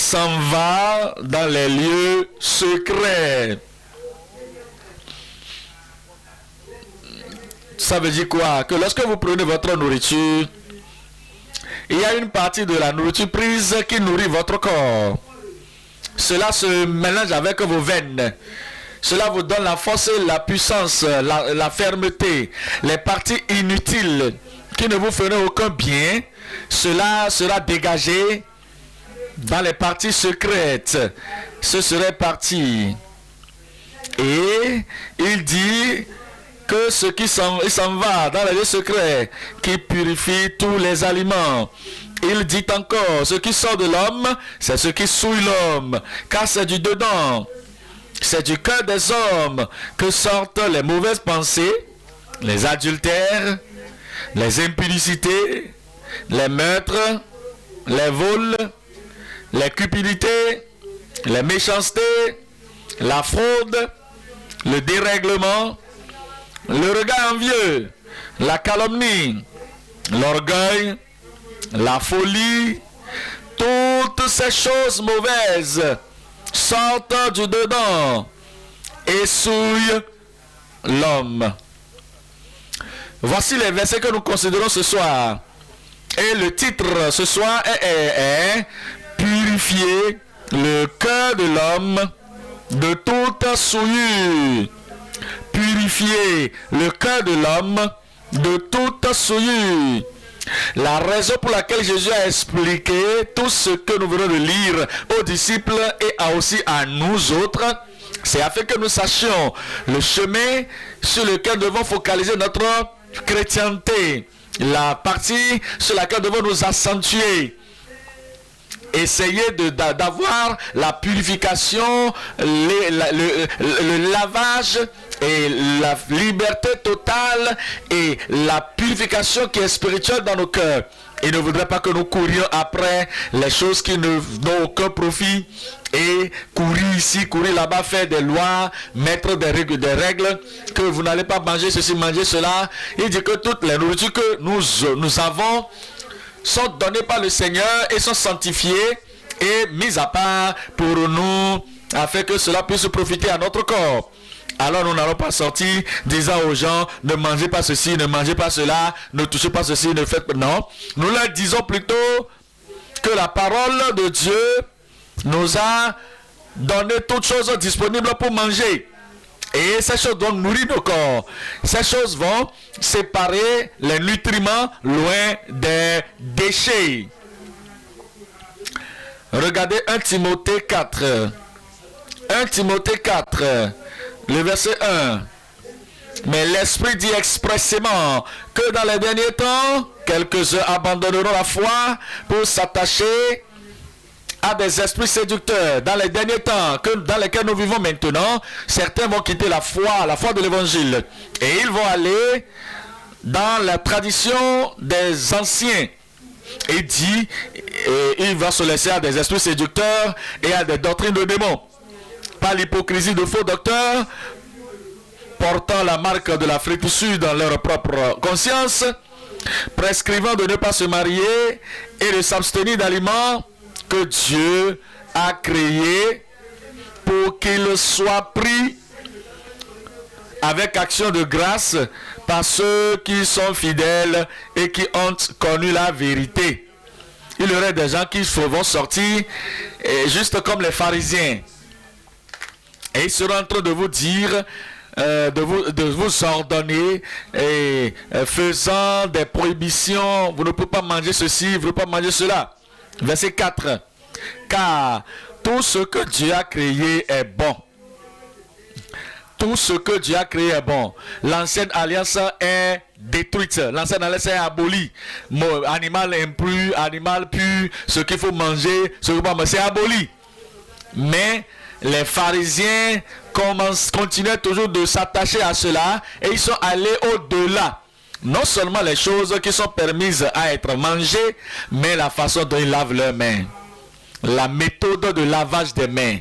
s'en va dans les lieux secrets. Ça veut dire quoi? Que lorsque vous prenez votre nourriture, il y a une partie de la nourriture prise qui nourrit votre corps. Cela se mélange avec vos veines. Cela vous donne la force, la puissance, la fermeté. Les parties inutiles qui ne vous feront aucun bien, cela sera dégagé dans les parties secrètes. Ce serait parti. Et il dit que ce qui s'en va dans les lieux secrets, qui purifie tous les aliments. Il dit encore, ce qui sort de l'homme, c'est ce qui souille l'homme, car c'est du dedans, c'est du cœur des hommes que sortent les mauvaises pensées, les adultères, les impudicités, les meurtres, les vols, les cupidités, les méchancetés, la fraude, le dérèglement, le regard envieux, la calomnie, l'orgueil, la folie. Toutes ces choses mauvaises sortent du dedans et souillent l'homme. Voici les versets que nous considérons ce soir. Et le titre ce soir est Purifier le cœur de l'homme de toute souillure. Purifier le cœur de l'homme de toute souillure. La raison pour laquelle Jésus a expliqué tout ce que nous venons de lire aux disciples et aussi à nous autres, c'est afin que nous sachions le chemin sur lequel nous devons focaliser notre chrétienté, la partie sur laquelle nous devons nous accentuer. Essayer d'avoir la purification, le lavage et la liberté totale et la purification qui est spirituelle dans nos cœurs. Il ne voudrait pas que nous courions après les choses qui n'ont aucun profit et courir ici, courir là-bas, faire des lois, mettre des règles, que vous n'allez pas manger ceci, manger cela. Il dit que toutes les nourritures que nous avons sont données par le Seigneur et sont sanctifiées et mises à part pour nous afin que cela puisse profiter à notre corps. Alors nous n'allons pas sortir disant aux gens ne mangez pas ceci, ne mangez pas cela, ne touchez pas ceci, ne faites pas. Non, nous leur disons plutôt que la parole de Dieu nous a donné toutes choses disponibles pour manger. Et ces choses vont nourrir nos corps. Ces choses vont séparer les nutriments loin des déchets. Regardez 1 Timothée 4. 1 Timothée 4, le verset 1. Mais l'Esprit dit expressément que dans les derniers temps, quelques-uns abandonneront la foi pour s'attacher à des esprits séducteurs. Dans les derniers temps dans lesquels nous vivons maintenant, certains vont quitter la foi de l'évangile, et ils vont aller dans la tradition des anciens. Et dit, il va se laisser à des esprits séducteurs et à des doctrines de démons, par l'hypocrisie de faux docteurs portant la marque de la fripoussure dans leur propre conscience, prescrivant de ne pas se marier et de s'abstenir d'aliments que Dieu a créés pour qu'ils soient pris avec action de grâce par ceux qui sont fidèles et qui ont connu la vérité. Il y aurait des gens qui vont sortir juste comme les pharisiens, et ils seront en train de vous dire, de vous ordonner et faisant des prohibitions. Vous ne pouvez pas manger ceci, vous ne pouvez pas manger cela. Verset 4. Car tout ce que Dieu a créé est bon. Tout ce que Dieu a créé est bon. L'ancienne alliance est détruite. L'ancienne alliance est abolie. Animal impur, animal pur, ce qu'il faut manger, ce qu'il faut pas manger, c'est aboli. Mais les pharisiens continuaient toujours de s'attacher à cela, et ils sont allés au-delà. Non seulement les choses qui sont permises à être mangées, mais la façon dont ils lavent leurs mains. La méthode de lavage des mains.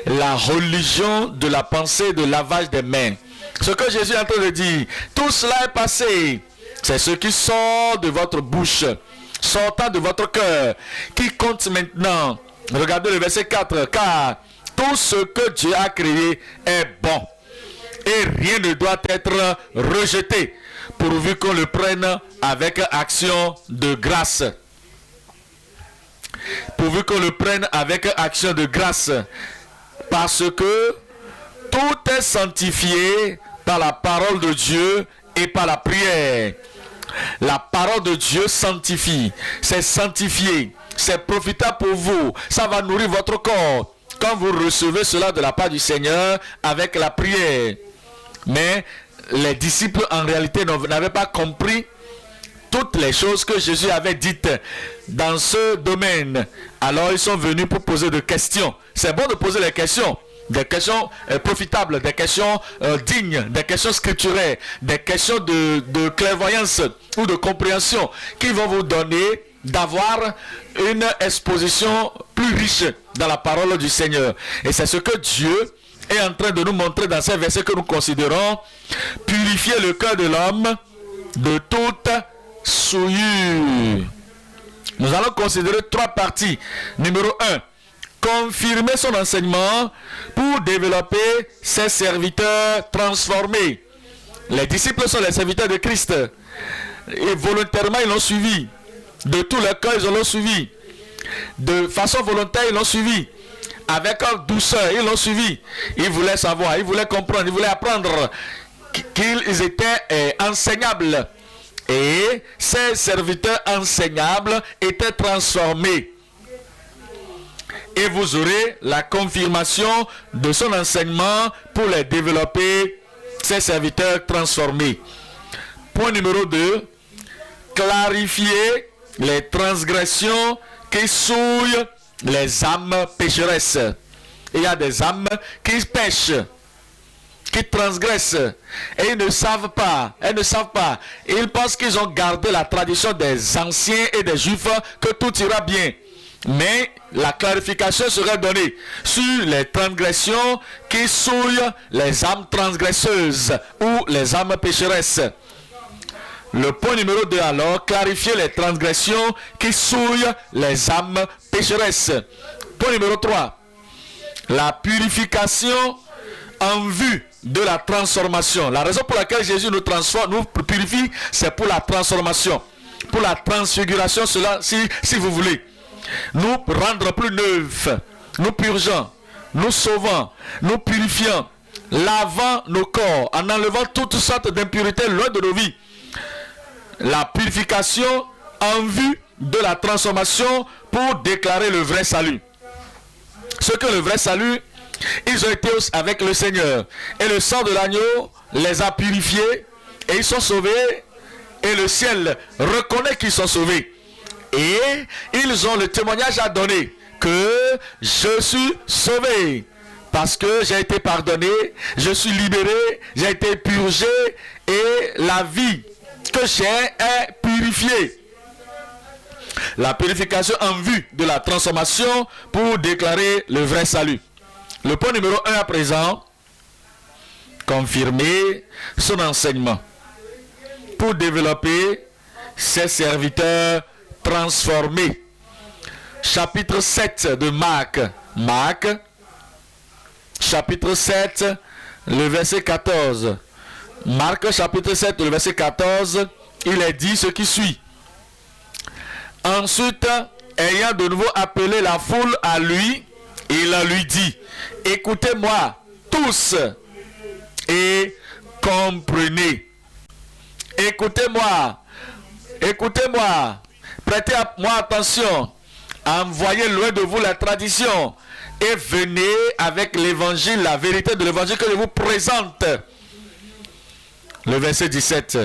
La religion de la pensée de lavage des mains. Ce que Jésus est en train de dire, tout cela est passé. C'est ce qui sort de votre bouche, sortant de votre cœur, qui compte maintenant. Regardez le verset 4. Car tout ce que Dieu a créé est bon. Et rien ne doit être rejeté, pourvu qu'on le prenne avec action de grâce. Pourvu qu'on le prenne avec action de grâce. Parce que tout est sanctifié par la parole de Dieu et par la prière. La parole de Dieu sanctifie. C'est sanctifié. C'est profitable pour vous. Ça va nourrir votre corps. Quand vous recevez cela de la part du Seigneur avec la prière. Mais les disciples en réalité n'avaient pas compris toutes les choses que Jésus avait dites dans ce domaine. Alors ils sont venus pour poser des questions. C'est bon de poser des questions profitables, des questions dignes, des questions scripturaires, des questions de clairvoyance ou de compréhension qui vont vous donner d'avoir une exposition plus riche dans la parole du Seigneur. Et c'est ce que Dieu est en train de nous montrer dans ces versets que nous considérons: purifier le cœur de l'homme de toute souillure. Nous allons considérer 3 parties. Numéro 1, confirmer son enseignement pour développer ses serviteurs transformés. Les disciples sont les serviteurs de Christ. Et volontairement, ils l'ont suivi. De tout leur cœur, ils l'ont suivi. De façon volontaire, ils l'ont suivi. Avec douceur, ils l'ont suivi. Ils voulaient savoir, ils voulaient comprendre, ils voulaient apprendre qu'ils étaient enseignables. Et ces serviteurs enseignables étaient transformés. Et vous aurez la confirmation de son enseignement pour les développer, ces serviteurs transformés. Point numéro 2, clarifier les transgressions qui souillent les âmes pécheresses. Il y a des âmes qui pêchent, qui transgressent, et ils ne savent pas, elles ne savent pas. Ils pensent qu'ils ont gardé la tradition des anciens et des juifs, que tout ira bien. Mais la clarification serait donnée sur les transgressions qui souillent les âmes transgresseuses ou les âmes pécheresses. Le point numéro 2 alors, clarifier les transgressions qui souillent les âmes pécheresses. Point numéro 3, la purification en vue de la transformation. La raison pour laquelle Jésus nous transforme, nous purifie, c'est pour la transformation, pour la transfiguration, cela, si vous voulez. Nous rendre plus neufs, nous purgeant, nous sauvant, nous purifiant, lavant nos corps, en enlevant toutes sortes d'impuretés loin de nos vies. La purification en vue de la transformation pour déclarer le vrai salut. Ce que le vrai salut, ils ont été avec le Seigneur. Et le sang de l'agneau les a purifiés et ils sont sauvés. Et le ciel reconnaît qu'ils sont sauvés. Et ils ont le témoignage à donner que je suis sauvé. Parce que j'ai été pardonné, je suis libéré, j'ai été purgé et la vie que j'ai est purifiée. La purification en vue de la transformation pour déclarer le vrai salut. Le point numéro 1 à présent, confirmer son enseignement pour développer ses serviteurs transformés. Chapitre 7 de Marc. Marc, chapitre 7, le verset 14. Marc, chapitre 7, le verset 14, il est dit ce qui suit. Ensuite, ayant de nouveau appelé la foule à lui, il lui dit: écoutez-moi tous et comprenez. Écoutez-moi, écoutez-moi, prêtez-moi attention, envoyez loin de vous la tradition et venez avec l'évangile, la vérité de l'évangile que je vous présente. Le verset 17.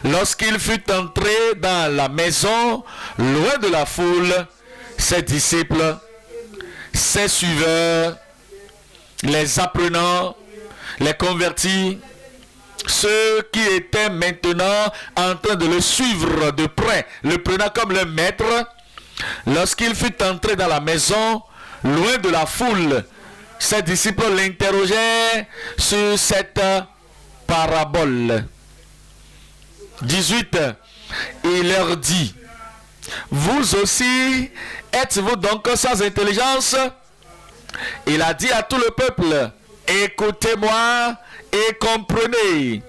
Lorsqu'il fut entré dans la maison, loin de la foule, ses disciples, ses suiveurs, les apprenants, les convertis, ceux qui étaient maintenant en train de le suivre de près, le prenant comme le maître, lorsqu'il fut entré dans la maison, loin de la foule, ses disciples l'interrogeaient sur cette parabole. 18. Il leur dit, vous aussi, êtes-vous donc sans intelligence? Il a dit à tout le peuple, écoutez-moi et comprenez.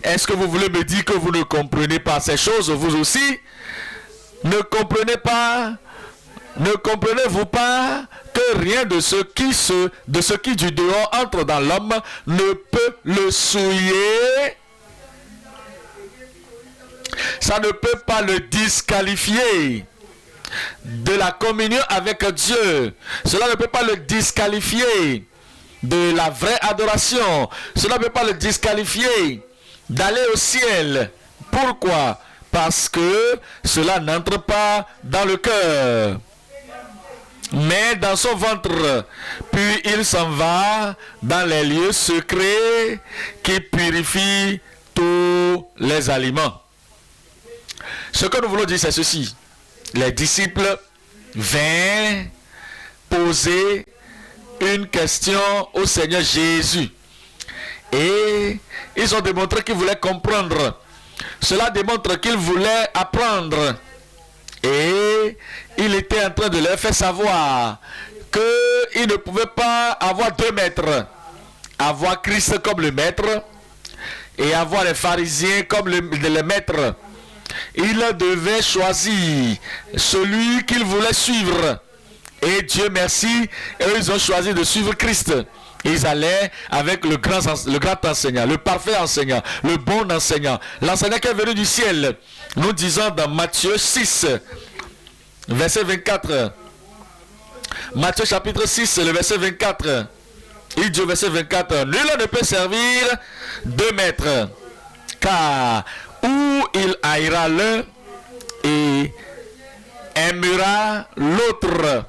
Est-ce que vous voulez me dire que vous ne comprenez pas ces choses, vous aussi? Ne comprenez pas, ne comprenez-vous pas que rien de ce qui du dehors entre dans l'homme ne peut le souiller? Ça ne peut pas le disqualifier de la communion avec Dieu. Cela ne peut pas le disqualifier de la vraie adoration. Cela ne peut pas le disqualifier d'aller au ciel. Pourquoi? Parce que cela n'entre pas dans le cœur, mais dans son ventre. Puis il s'en va dans les lieux secrets qui purifient tous les aliments. Ce que nous voulons dire, c'est ceci. Les disciples vinrent poser une question au Seigneur Jésus. Et ils ont démontré qu'ils voulaient comprendre. Cela démontre qu'ils voulaient apprendre. Et il était en train de leur faire savoir qu'ils ne pouvaient pas avoir deux maîtres. Avoir Christ comme le maître et avoir les pharisiens comme le maître. Il devait choisir celui qu'il voulait suivre. Et Dieu merci, eux ils ont choisi de suivre Christ. Ils allaient avec le grand enseignant, le parfait enseignant, le bon enseignant, l'enseignant qui est venu du ciel. Nous disons dans Matthieu 6, verset 24. Matthieu chapitre 6, le verset 24. Il dit au verset 24, nul ne peut servir deux maîtres, car ou il haïra l'un et aimera l'autre,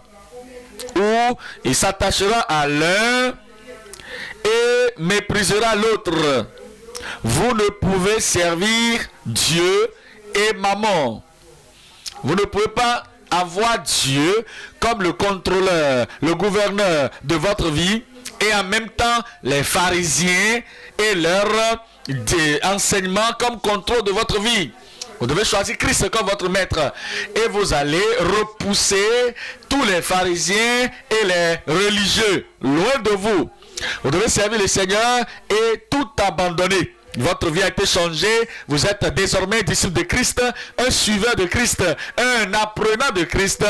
ou il s'attachera à l'un et méprisera l'autre. Vous ne pouvez servir Dieu et Mammon. Vous ne pouvez pas avoir Dieu comme le contrôleur, le gouverneur de votre vie, et en même temps les pharisiens et leurs enseignements comme contrôle de votre vie. Vous devez choisir Christ comme votre maître. Et vous allez repousser tous les pharisiens et les religieux loin de vous. Vous devez servir le Seigneur et tout abandonner. Votre vie a été changée. Vous êtes désormais disciple de Christ, un suiveur de Christ, un apprenant de Christ,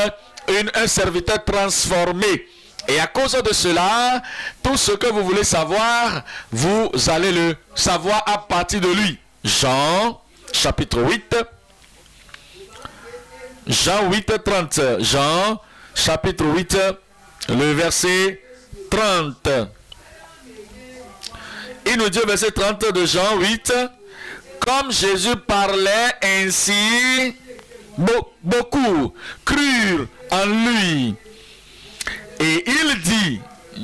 un serviteur transformé. Et à cause de cela, tout ce que vous voulez savoir, vous allez le savoir à partir de lui. Jean, chapitre 8. Jean 8, 30. Jean, chapitre 8, le verset 30. Il nous dit au verset 30 de Jean 8, comme Jésus parlait ainsi, beaucoup crurent en lui. Et il dit,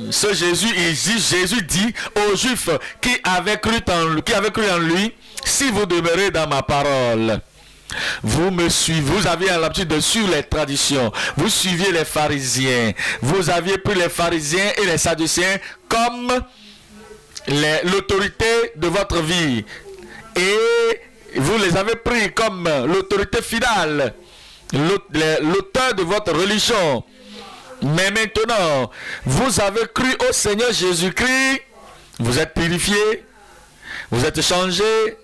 Jésus dit aux Juifs qui avaient cru en lui, si vous demeurez dans ma parole, vous me suivez, vous aviez l'habitude de suivre les traditions, vous suiviez les pharisiens, vous aviez pris les pharisiens et les sadducéens comme l'autorité de votre vie, et vous les avez pris comme l'autorité finale, l'auteur de votre religion. Mais maintenant, vous avez cru au Seigneur Jésus-Christ, vous êtes purifiés, vous êtes changés,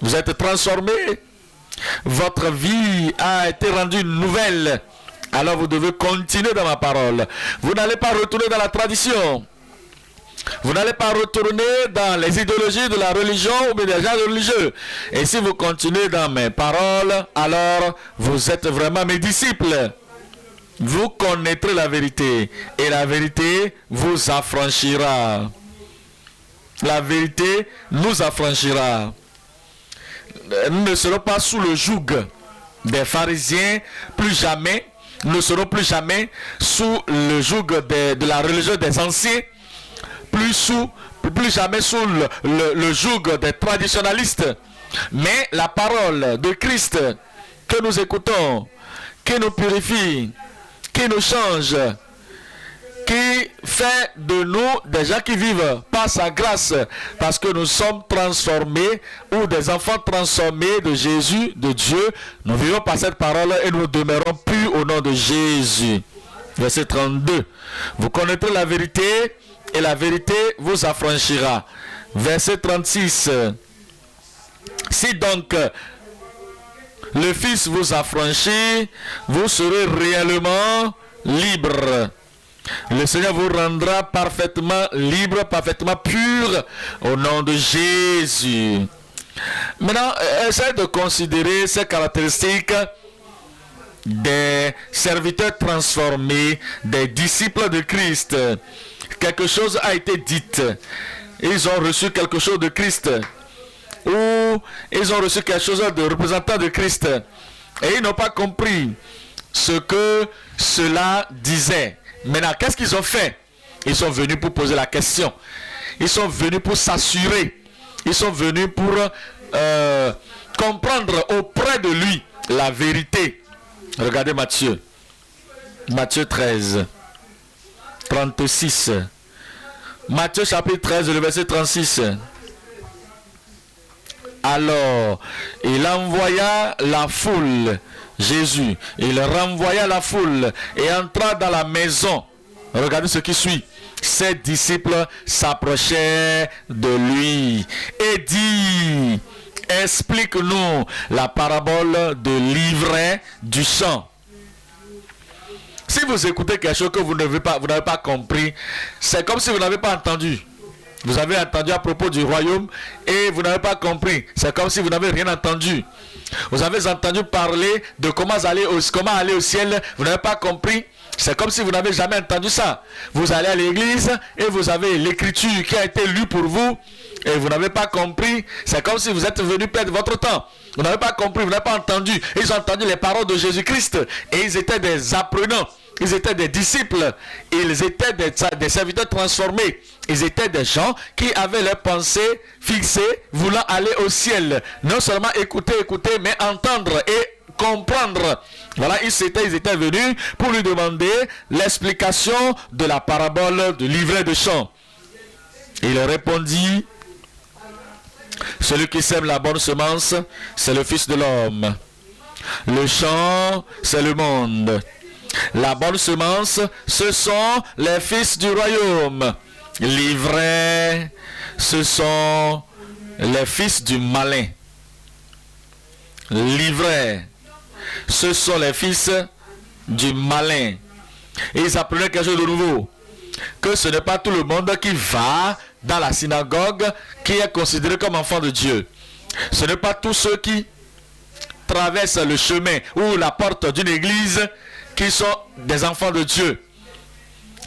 vous êtes transformés, votre vie a été rendue nouvelle. Alors vous devez continuer dans ma parole. Vous n'allez pas retourner dans la tradition. Vous n'allez pas retourner dans les idéologies de la religion ou des gens religieux. Et si vous continuez dans mes paroles, alors vous êtes vraiment mes disciples. Vous connaîtrez la vérité et la vérité vous affranchira. La vérité nous affranchira. Nous ne serons pas sous le joug des pharisiens, plus jamais. Nous ne serons plus jamais sous le joug de la religion des anciens, plus jamais sous le joug des traditionalistes. Mais la parole de Christ que nous écoutons, qui nous purifie, qui nous change, qui fait de nous des gens qui vivent par sa grâce, parce que nous sommes transformés, ou des enfants transformés de Jésus, de Dieu. Nous vivons par cette parole et nous demeurons purs au nom de Jésus. Verset 32. Vous connaîtrez la vérité et la vérité vous affranchira. Verset 36. Si donc le Fils vous affranchit, vous serez réellement libre. Le Seigneur vous rendra parfaitement libre, parfaitement pur au nom de Jésus. Maintenant, essayez de considérer ces caractéristiques des serviteurs transformés, des disciples de Christ. Quelque chose a été dit. Ils ont reçu quelque chose de Christ. Ou ils ont reçu quelque chose de représentant de Christ. Et ils n'ont pas compris ce que cela disait. Maintenant, qu'est-ce qu'ils ont fait? Ils sont venus pour poser la question. Ils sont venus pour s'assurer. Ils sont venus pour comprendre auprès de lui la vérité. Regardez Matthieu. Matthieu 13. 36. Matthieu chapitre 13, le verset 36. Alors, il envoya la foule, Jésus, il renvoya la foule et entra dans la maison. Regardez ce qui suit. Ses disciples s'approchaient de lui et dit, explique-nous la parabole de l'ivraie du champ. Si vous écoutez quelque chose que vous n'avez pas compris, c'est comme si vous n'avez pas entendu. Vous avez entendu à propos du royaume et vous n'avez pas compris. C'est comme si vous n'avez rien entendu. Vous avez entendu parler de comment aller au ciel. Vous n'avez pas compris. C'est comme si vous n'avez jamais entendu ça. Vous allez à l'église et vous avez l'écriture qui a été lue pour vous et vous n'avez pas compris. C'est comme si vous êtes venu perdre votre temps. Vous n'avez pas compris, vous n'avez pas entendu. Ils ont entendu les paroles de Jésus-Christ et ils étaient des apprenants. Ils étaient des disciples. Ils étaient des serviteurs transformés. Ils étaient des gens qui avaient leurs pensées fixées, voulant aller au ciel. Non seulement écouter, mais entendre et comprendre. Voilà, ils étaient venus pour lui demander l'explication de la parabole de l'ivraie de champ. Il répondit, celui qui sème la bonne semence, c'est le Fils de l'homme. Le champ, c'est le monde. La bonne semence, ce sont les fils du royaume. L'ivraie, ce sont les fils du malin. L'ivraie, ce sont les fils du malin. Et ils apprenaient quelque chose de nouveau. Que ce n'est pas tout le monde qui va dans la synagogue qui est considéré comme enfant de Dieu. Ce n'est pas tous ceux qui traversent le chemin ou la porte d'une église qui sont des enfants de Dieu.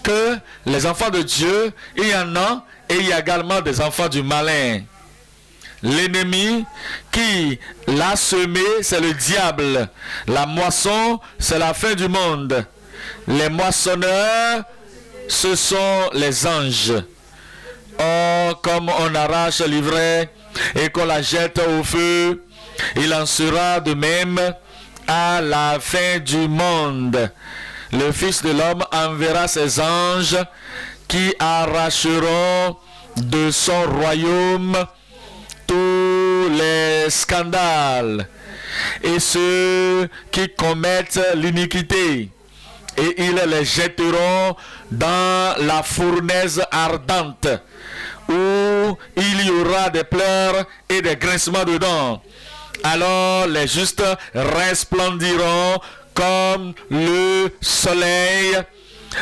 Que les enfants de Dieu, il y en a, et il y a également des enfants du malin. L'ennemi qui l'a semé, c'est le diable. La moisson, c'est la fin du monde. Les moissonneurs, ce sont les anges. Or, comme on arrache l'ivraie et qu'on la jette au feu, il en sera de même à la fin du monde. Le Fils de l'homme enverra ses anges qui arracheront de son royaume tous les scandales et ceux qui commettent l'iniquité, et ils les jetteront dans la fournaise ardente où il y aura des pleurs et des grincements de dents. Alors les justes resplendiront comme le soleil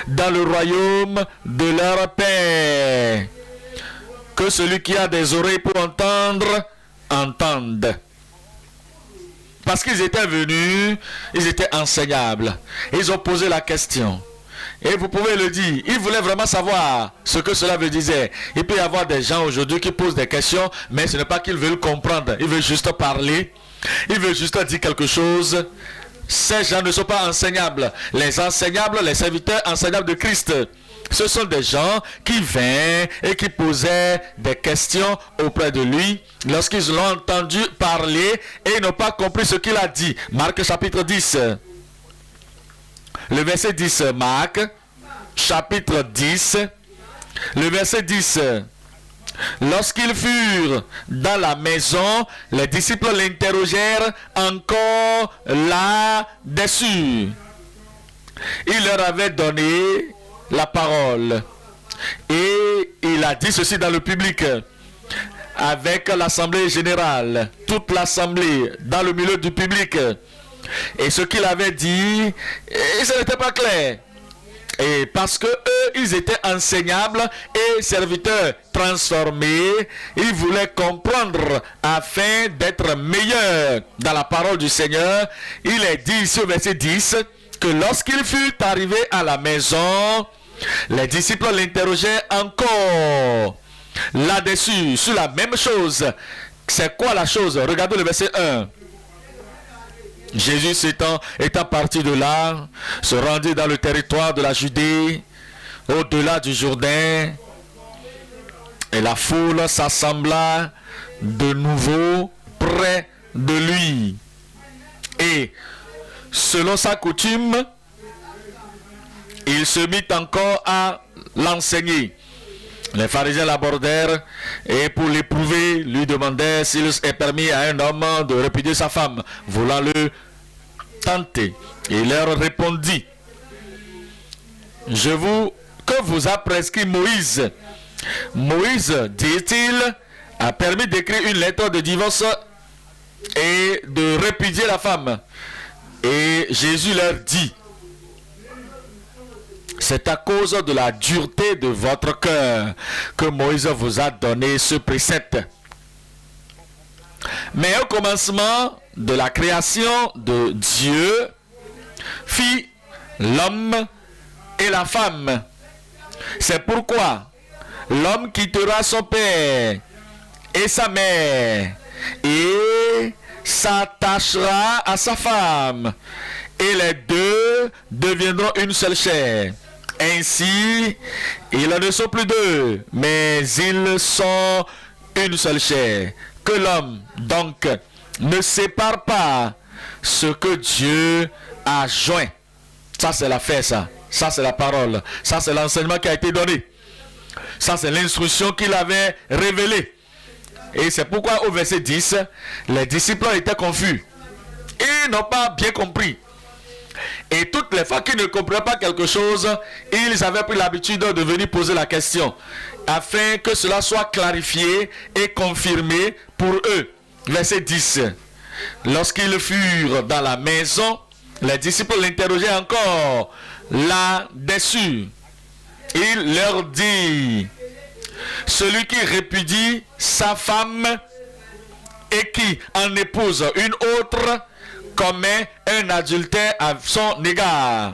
dans le royaume de leur Père. Que celui qui a des oreilles pour entendre, entende. Parce qu'ils étaient venus, ils étaient enseignables. Ils ont posé la question. Et vous pouvez le dire, ils voulaient vraiment savoir ce que cela veut dire. Il peut y avoir des gens aujourd'hui qui posent des questions, mais ce n'est pas qu'ils veulent comprendre. Ils veulent juste parler. Ils veulent juste dire quelque chose. Ces gens ne sont pas enseignables. Les enseignables, les serviteurs enseignables de Christ, ce sont des gens qui vinrent et qui posaient des questions auprès de lui lorsqu'ils l'ont entendu parler et ils n'ont pas compris ce qu'il a dit. Marc chapitre 10. Le verset 10, Marc chapitre 10, le verset 10. Lorsqu'ils furent dans la maison, les disciples l'interrogèrent encore là-dessus. Il leur avait donné la parole. Et il a dit ceci dans le public, avec l'assemblée générale, toute l'assemblée, dans le milieu du public. Et ce qu'il avait dit, ce n'était pas clair. Et parce que eux, ils étaient enseignables et serviteurs transformés, ils voulaient comprendre afin d'être meilleurs dans la parole du Seigneur. Il est dit ici au verset 10 que lorsqu'il fut arrivé à la maison, les disciples l'interrogeaient encore là-dessus, sur la même chose. C'est quoi la chose? Regardez le verset 1. Jésus étant parti de là, se rendit dans le territoire de la Judée, au-delà du Jourdain, et la foule s'assembla de nouveau près de lui. Et selon sa coutume, il se mit encore à l'enseigner. Les pharisiens l'abordèrent et pour l'éprouver, lui demandèrent s'il est permis à un homme de répudier sa femme, voulant le tenter. Il leur répondit, que vous a prescrit Moïse? Moïse, dit-il, a permis d'écrire une lettre de divorce et de répudier la femme. Et Jésus leur dit, c'est à cause de la dureté de votre cœur que Moïse vous a donné ce précepte. Mais au commencement de la création de Dieu, fit l'homme et la femme. C'est pourquoi l'homme quittera son père et sa mère et s'attachera à sa femme, et les deux deviendront une seule chair. Ainsi, ils ne sont plus deux, mais ils sont une seule chair. Que l'homme, donc, ne sépare pas ce que Dieu a joint. Ça, c'est la fête, ça. Ça, c'est la parole. Ça, c'est l'enseignement qui a été donné. Ça, c'est l'instruction qu'il avait révélée. Et c'est pourquoi, au verset 10, les disciples étaient confus. Ils n'ont pas bien compris. Et toutes les fois qu'ils ne comprenaient pas quelque chose, ils avaient pris l'habitude de venir poser la question, afin que cela soit clarifié et confirmé pour eux. Verset 10. Lorsqu'ils furent dans la maison, les disciples l'interrogeaient encore là-dessus. Il leur dit, celui qui répudie sa femme et qui en épouse une autre commet un adultère à son égard.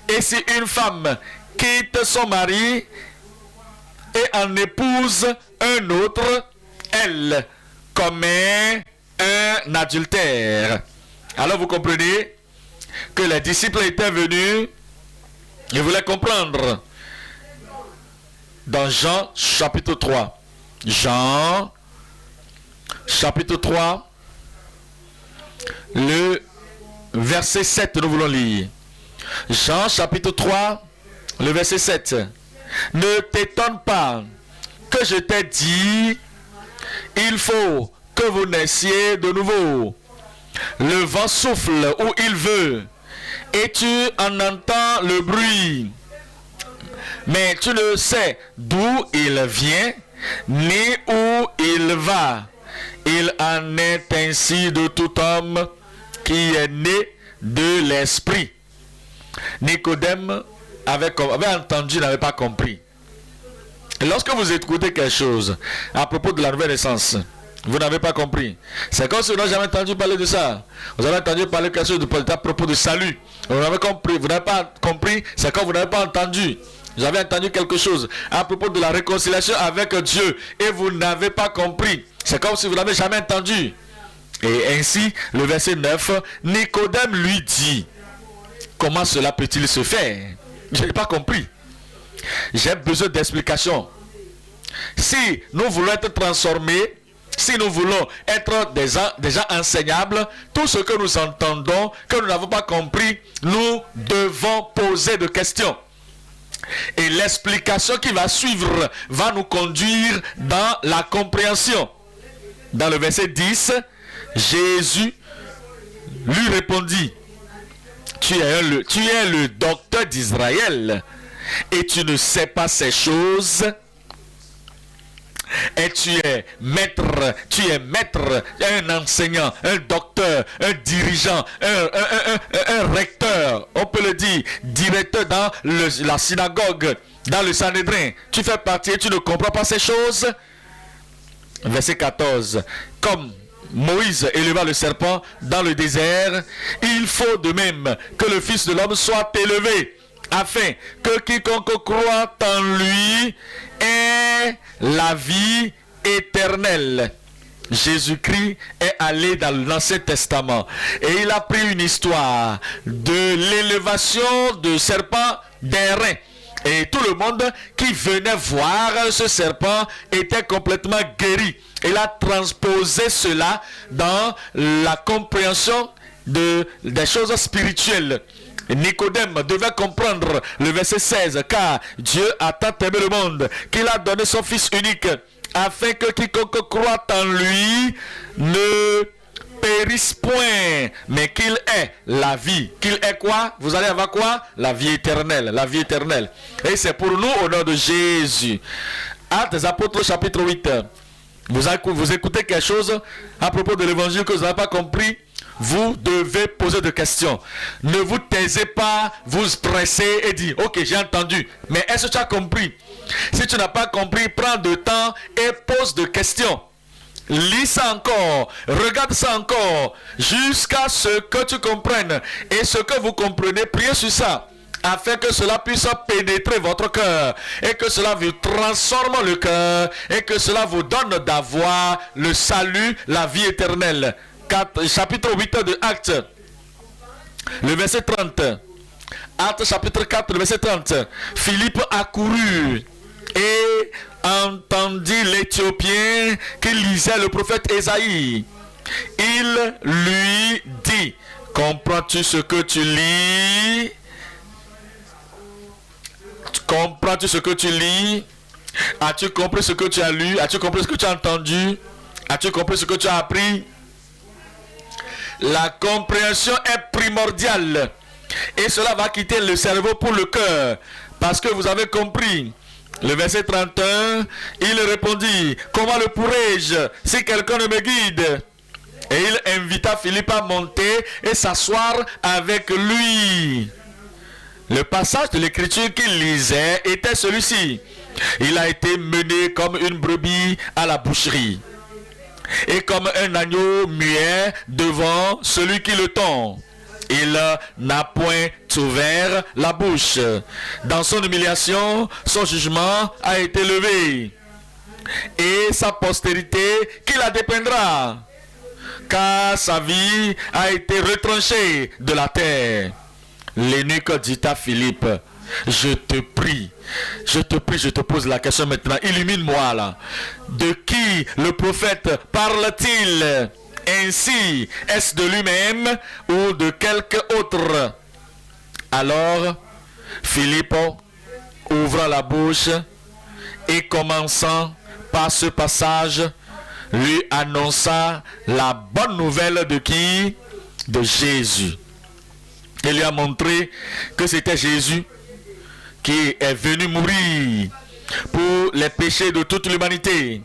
Et si une femme quitte son mari et en épouse un autre, elle commet un adultère. Alors vous comprenez que les disciples étaient venus, ils voulaient comprendre. Dans Jean chapitre 3. Jean chapitre 3. Le verset 7, nous voulons lire. Jean chapitre 3, le verset 7. Ne t'étonne pas que je t'ai dit, il faut que vous naissiez de nouveau. Le vent souffle où il veut, et tu en entends le bruit. Mais tu ne sais d'où il vient, ni où il va. Il en est ainsi de tout homme qui est né de l'esprit. Nicodème avait entendu, n'avait pas compris. Et lorsque vous écoutez quelque chose à propos de la nouvelle naissance, vous n'avez pas compris. C'est comme si vous n'avez jamais entendu parler de ça. Vous avez entendu parler de quelque chose à propos de salut. Vous n'avez pas compris, c'est comme vous n'avez pas entendu. Vous avez entendu quelque chose à propos de la réconciliation avec Dieu et vous n'avez pas compris. C'est comme si vous n'avez jamais entendu. Et ainsi, le verset 9, Nicodème lui dit, comment cela peut-il se faire? Je n'ai pas compris. J'ai besoin d'explications. Si nous voulons être transformés, si nous voulons être des gens enseignables, tout ce que nous entendons, que nous n'avons pas compris, nous devons poser des questions. Et l'explication qui va suivre va nous conduire dans la compréhension. Dans le verset 10, Jésus lui répondit, tu es le docteur d'Israël et tu ne sais pas ces choses. Et tu es maître, un enseignant, un docteur, un dirigeant, un recteur, on peut le dire, directeur dans la synagogue, dans le Sanhédrin. Tu fais partie et tu ne comprends pas ces choses. Verset 14. Comme Moïse éleva le serpent dans le désert, il faut de même que le Fils de l'homme soit élevé, afin que quiconque croit en lui ait la vie éternelle. Jésus-Christ est allé dans l'Ancien Testament et il a pris une histoire de l'élévation de serpent d'un rein. Et tout le monde qui venait voir ce serpent était complètement guéri. Il a transposé cela dans la compréhension des choses spirituelles. Nicodème devait comprendre le verset 16, car Dieu a tant aimé le monde qu'il a donné son Fils unique, afin que quiconque croit en lui ne périsse point, mais qu'il ait la vie. Qu'il ait quoi? Vous allez avoir quoi? La vie éternelle. La vie éternelle. Et c'est pour nous au nom de Jésus. Actes des Apôtres chapitre 8. Vous écoutez quelque chose à propos de l'évangile que vous n'avez pas compris? Vous devez poser des questions. Ne vous taisez pas, vous pressez et dites, ok, j'ai entendu, mais est-ce que tu as compris? Si tu n'as pas compris, prends du temps et pose des questions. Lis ça encore, regarde ça encore, jusqu'à ce que tu comprennes. Et ce que vous comprenez, priez sur ça, afin que cela puisse pénétrer votre cœur, et que cela vous transforme le cœur, et que cela vous donne d'avoir le salut, la vie éternelle. Chapitre 8 de Actes, le verset 30. Actes chapitre 4, le verset 30. Philippe accourut et entendit l'Éthiopien qui lisait le prophète Ésaïe. Il lui dit, comprends-tu ce que tu lis? Comprends-tu ce que tu lis? As-tu compris ce que tu as lu? As-tu compris ce que tu as entendu? As-tu compris ce que tu as appris? La compréhension est primordiale. Et cela va quitter le cerveau pour le cœur. Parce que vous avez compris. Le verset 31, il répondit, comment le pourrais-je si quelqu'un ne me guide? Et il invita Philippe à monter et s'asseoir avec lui. Le passage de l'écriture qu'il lisait était celui-ci. Il a été mené comme une brebis à la boucherie, et comme un agneau muet devant celui qui le tond. Il n'a point ouvert la bouche. Dans son humiliation, son jugement a été levé. Et sa postérité qui la dépeindra, car sa vie a été retranchée de la terre. L'eunuque dit à Philippe, je te pose la question maintenant, illumine-moi là. De qui le prophète parle-t-il ainsi? Est-ce de lui-même ou de quelque autre? Alors, Philippe ouvra la bouche et commençant par ce passage, lui annonça la bonne nouvelle de qui? De Jésus. Il lui a montré que c'était Jésus qui est venu mourir pour les péchés de toute l'humanité.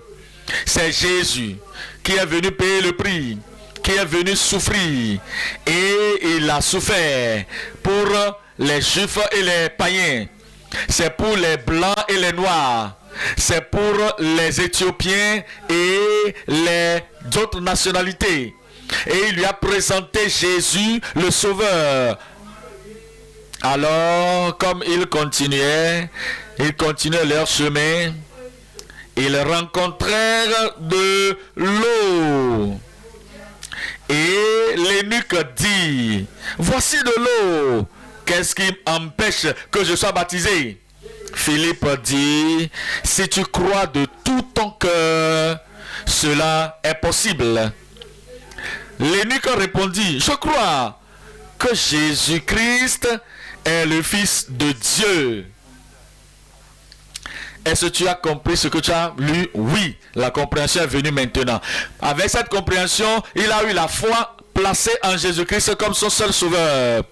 C'est Jésus qui est venu payer le prix, qui est venu souffrir, et il a souffert pour les juifs et les païens. C'est pour les blancs et les noirs. C'est pour les Éthiopiens et les autres nationalités. Et il lui a présenté Jésus le Sauveur. Alors, comme ils continuaient leur chemin, ils rencontrèrent de l'eau. Et l'eunuque dit, voici de l'eau, qu'est-ce qui empêche que je sois baptisé? Philippe dit, si tu crois de tout ton cœur, cela est possible. L'eunuque répondit, je crois que Jésus-Christ est le Fils de Dieu. Est-ce que tu as compris ce que tu as lu? Oui, la compréhension est venue maintenant. Avec cette compréhension, il a eu la foi placée en Jésus-Christ comme son seul sauveur.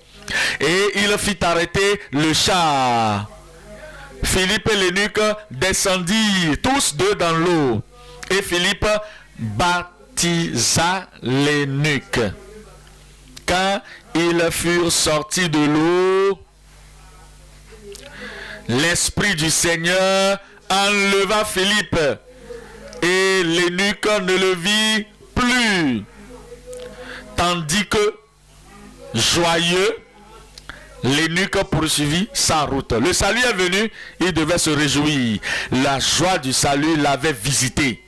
Et il fit arrêter le char. Philippe et l'eunuque descendirent tous deux dans l'eau. Et Philippe baptisa l'eunuque. Quand ils furent sortis de l'eau, l'Esprit du Seigneur enleva Philippe et l'eunuque ne le vit plus. Tandis que, joyeux, l'eunuque poursuivit sa route. Le salut est venu, il devait se réjouir. La joie du salut l'avait visité.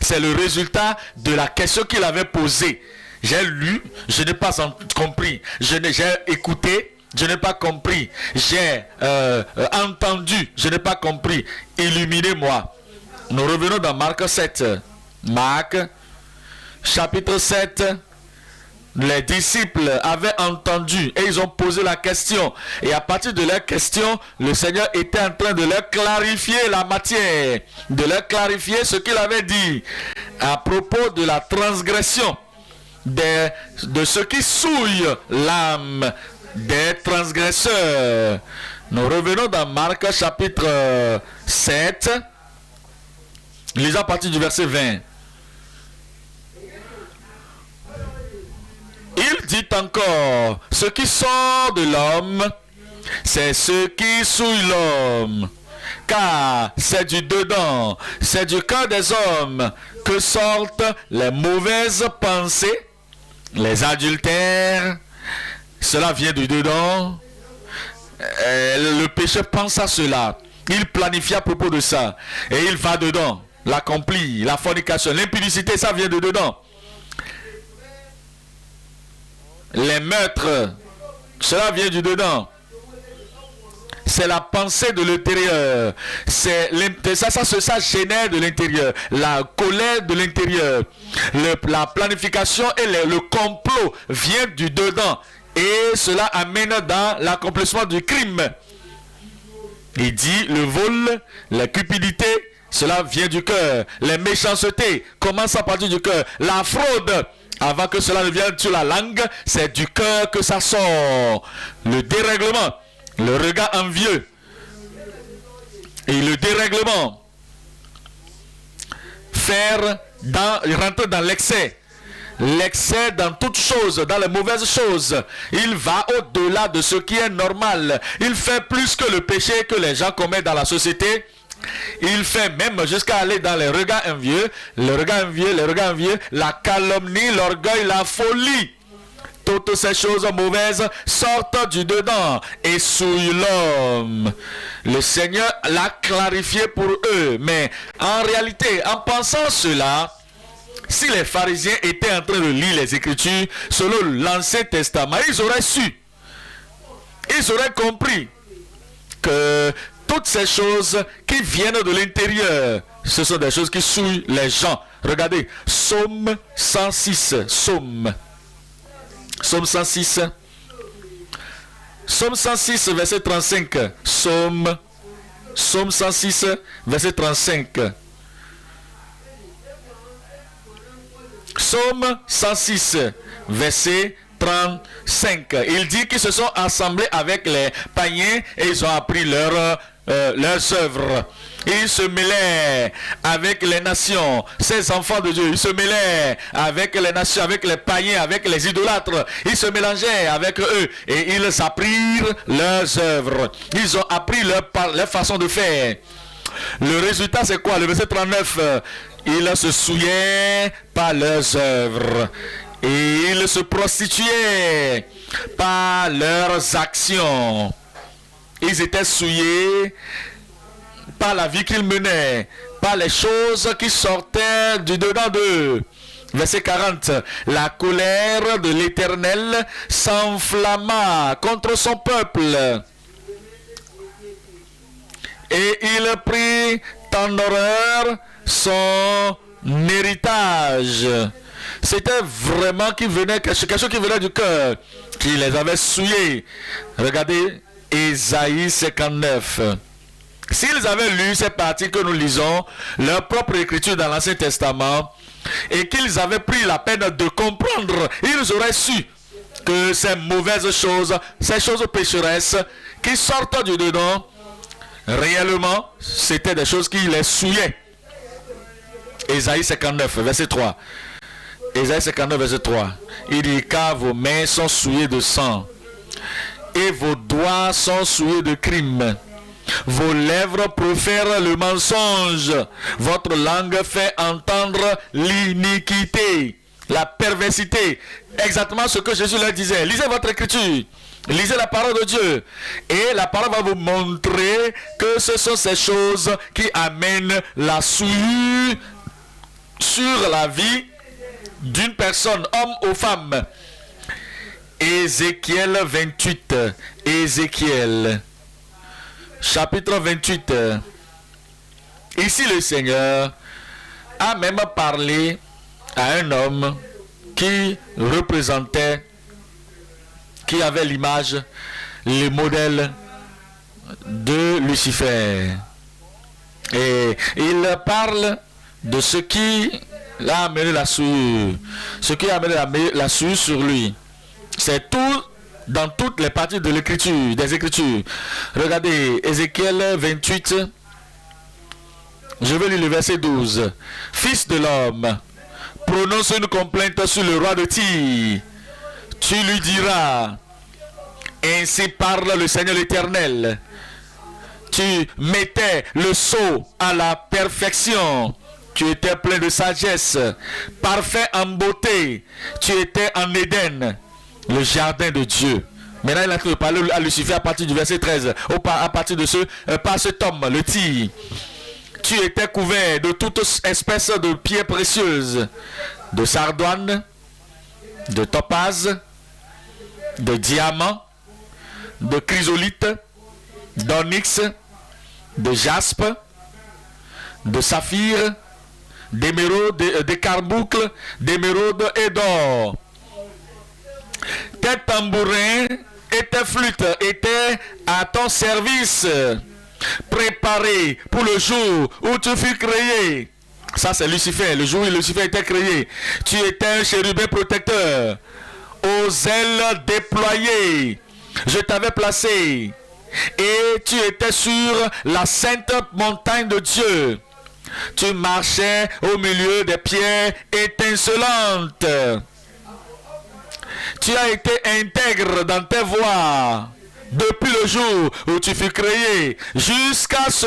C'est le résultat de la question qu'il avait posée. J'ai lu, je n'ai pas compris. J'ai écouté, je n'ai pas compris. J'ai entendu, je n'ai pas compris. Illuminez-moi. Nous revenons dans Marc 7. Marc, chapitre 7. Les disciples avaient entendu et ils ont posé la question. Et à partir de leur question, le Seigneur était en train de leur clarifier la matière, de leur clarifier ce qu'il avait dit à propos de la transgression, de ce qui souille l'âme des transgresseurs. Nous revenons dans Marc chapitre 7, lisons à partir du verset 20. Il dit encore, ce qui sort de l'homme, c'est ce qui souille l'homme. Car c'est du dedans, c'est du cœur des hommes que sortent les mauvaises pensées, les adultères. Cela vient du dedans. Le péché pense à cela. Il planifie à propos de ça. Et il va dedans, l'accomplit, la fornication, l'impudicité, ça vient de dedans. Les meurtres, cela vient du dedans. C'est la pensée de l'intérieur. Ça génère de l'intérieur. La colère de l'intérieur. La planification et le complot vient du dedans. Et cela amène dans l'accomplissement du crime. Il dit le vol, la cupidité, cela vient du cœur. Les méchancetés commencent à partir du cœur. La fraude, avant que cela ne vienne sur la langue, c'est du cœur que ça sort. Le dérèglement, le regard envieux et le dérèglement. Rentrer dans l'excès. L'excès dans toutes choses, dans les mauvaises choses. Il va au-delà de ce qui est normal. Il fait plus que le péché que les gens commettent dans la société. Il fait même jusqu'à aller dans les regards envieux, la calomnie, l'orgueil, la folie. Toutes ces choses mauvaises sortent du dedans et souillent l'homme. Le Seigneur l'a clarifié pour eux. Mais en réalité, en pensant cela, si les pharisiens étaient en train de lire les Écritures selon l'Ancien Testament, ils auraient su, ils auraient compris que toutes ces choses qui viennent de l'intérieur, ce sont des choses qui souillent les gens. Regardez, Psaume 106, Psaume 106, Psaume 106, verset 35, Psaume 106, verset 35. Psaume 106, verset 35. Il dit qu'ils se sont assemblés avec les païens et ils ont appris leurs œuvres. Ils se mêlaient avec les nations, ces enfants de Dieu. Ils se mêlaient avec les nations, avec les païens, avec les idolâtres. Ils se mélangeaient avec eux et ils apprirent leurs œuvres. Ils ont appris leur façon de faire. Le résultat, c'est quoi? Le verset 39. Ils se souillaient par leurs œuvres et ils se prostituaient par leurs actions. Ils étaient souillés par la vie qu'ils menaient, par les choses qui sortaient du dedans d'eux. Verset 40. La colère de l'Éternel s'enflamma contre son peuple. Et il prit en horreur son héritage. C'était vraiment quelque chose qui venait du cœur, qui les avait souillés. Regardez Ésaïe 59. s'ils avaient lu ces parties que nous lisons, leur propre écriture dans l'Ancien Testament, et qu'ils avaient pris la peine de comprendre, ils auraient su que ces mauvaises choses, ces choses pécheresses qui sortent du dedans, réellement, c'était des choses qui les souillaient. Ésaïe 59, verset 3. Ésaïe 59, verset 3. Il dit, car vos mains sont souillées de sang et vos doigts sont souillés de crime. Vos lèvres profèrent le mensonge. Votre langue fait entendre l'iniquité, la perversité. Exactement ce que Jésus leur disait. Lisez votre écriture. Lisez la parole de Dieu. Et la parole va vous montrer que ce sont ces choses qui amènent la souillure sur la vie d'une personne, homme ou femme. Ézéchiel 28. Ézéchiel chapitre 28. Ici le Seigneur a même parlé à un homme qui représentait, qui avait l'image, le modèle de Lucifer. Et il parle de ce qui l'a amené la souillure. Ce qui a amené la souillure sur lui. C'est tout dans toutes les parties de l'écriture, des Écritures. Regardez, Ézéchiel 28. Je vais lire le verset 12. Fils de l'homme, prononce une complainte sur le roi de Tyr. Tu lui diras, ainsi parle le Seigneur l'Éternel. Tu mettais le sceau à la perfection. Tu étais plein de sagesse, parfait en beauté. Tu étais en Éden, le jardin de Dieu. Maintenant, il a train de parler à Lucifer à partir du verset 13. À partir de par cet homme, le Tyr. Tu étais couvert de toute espèce de pierres précieuses, de sardoine, de topaze, de diamant, de chrysolite, d'onyx, de jaspe, de saphir, d'émeraude, de carboucle, d'émeraude et d'or. Tes tambourins et tes flûtes étaient à ton service, préparés pour le jour où tu fus créé. Ça c'est Lucifer, le jour où Lucifer était créé. Tu étais un chérubin protecteur, aux ailes déployées. Je t'avais placé et tu étais sur la sainte montagne de Dieu. Tu marchais au milieu des pierres étincelantes. Tu as été intègre dans tes voies depuis le jour où tu fus créé, jusqu'à ce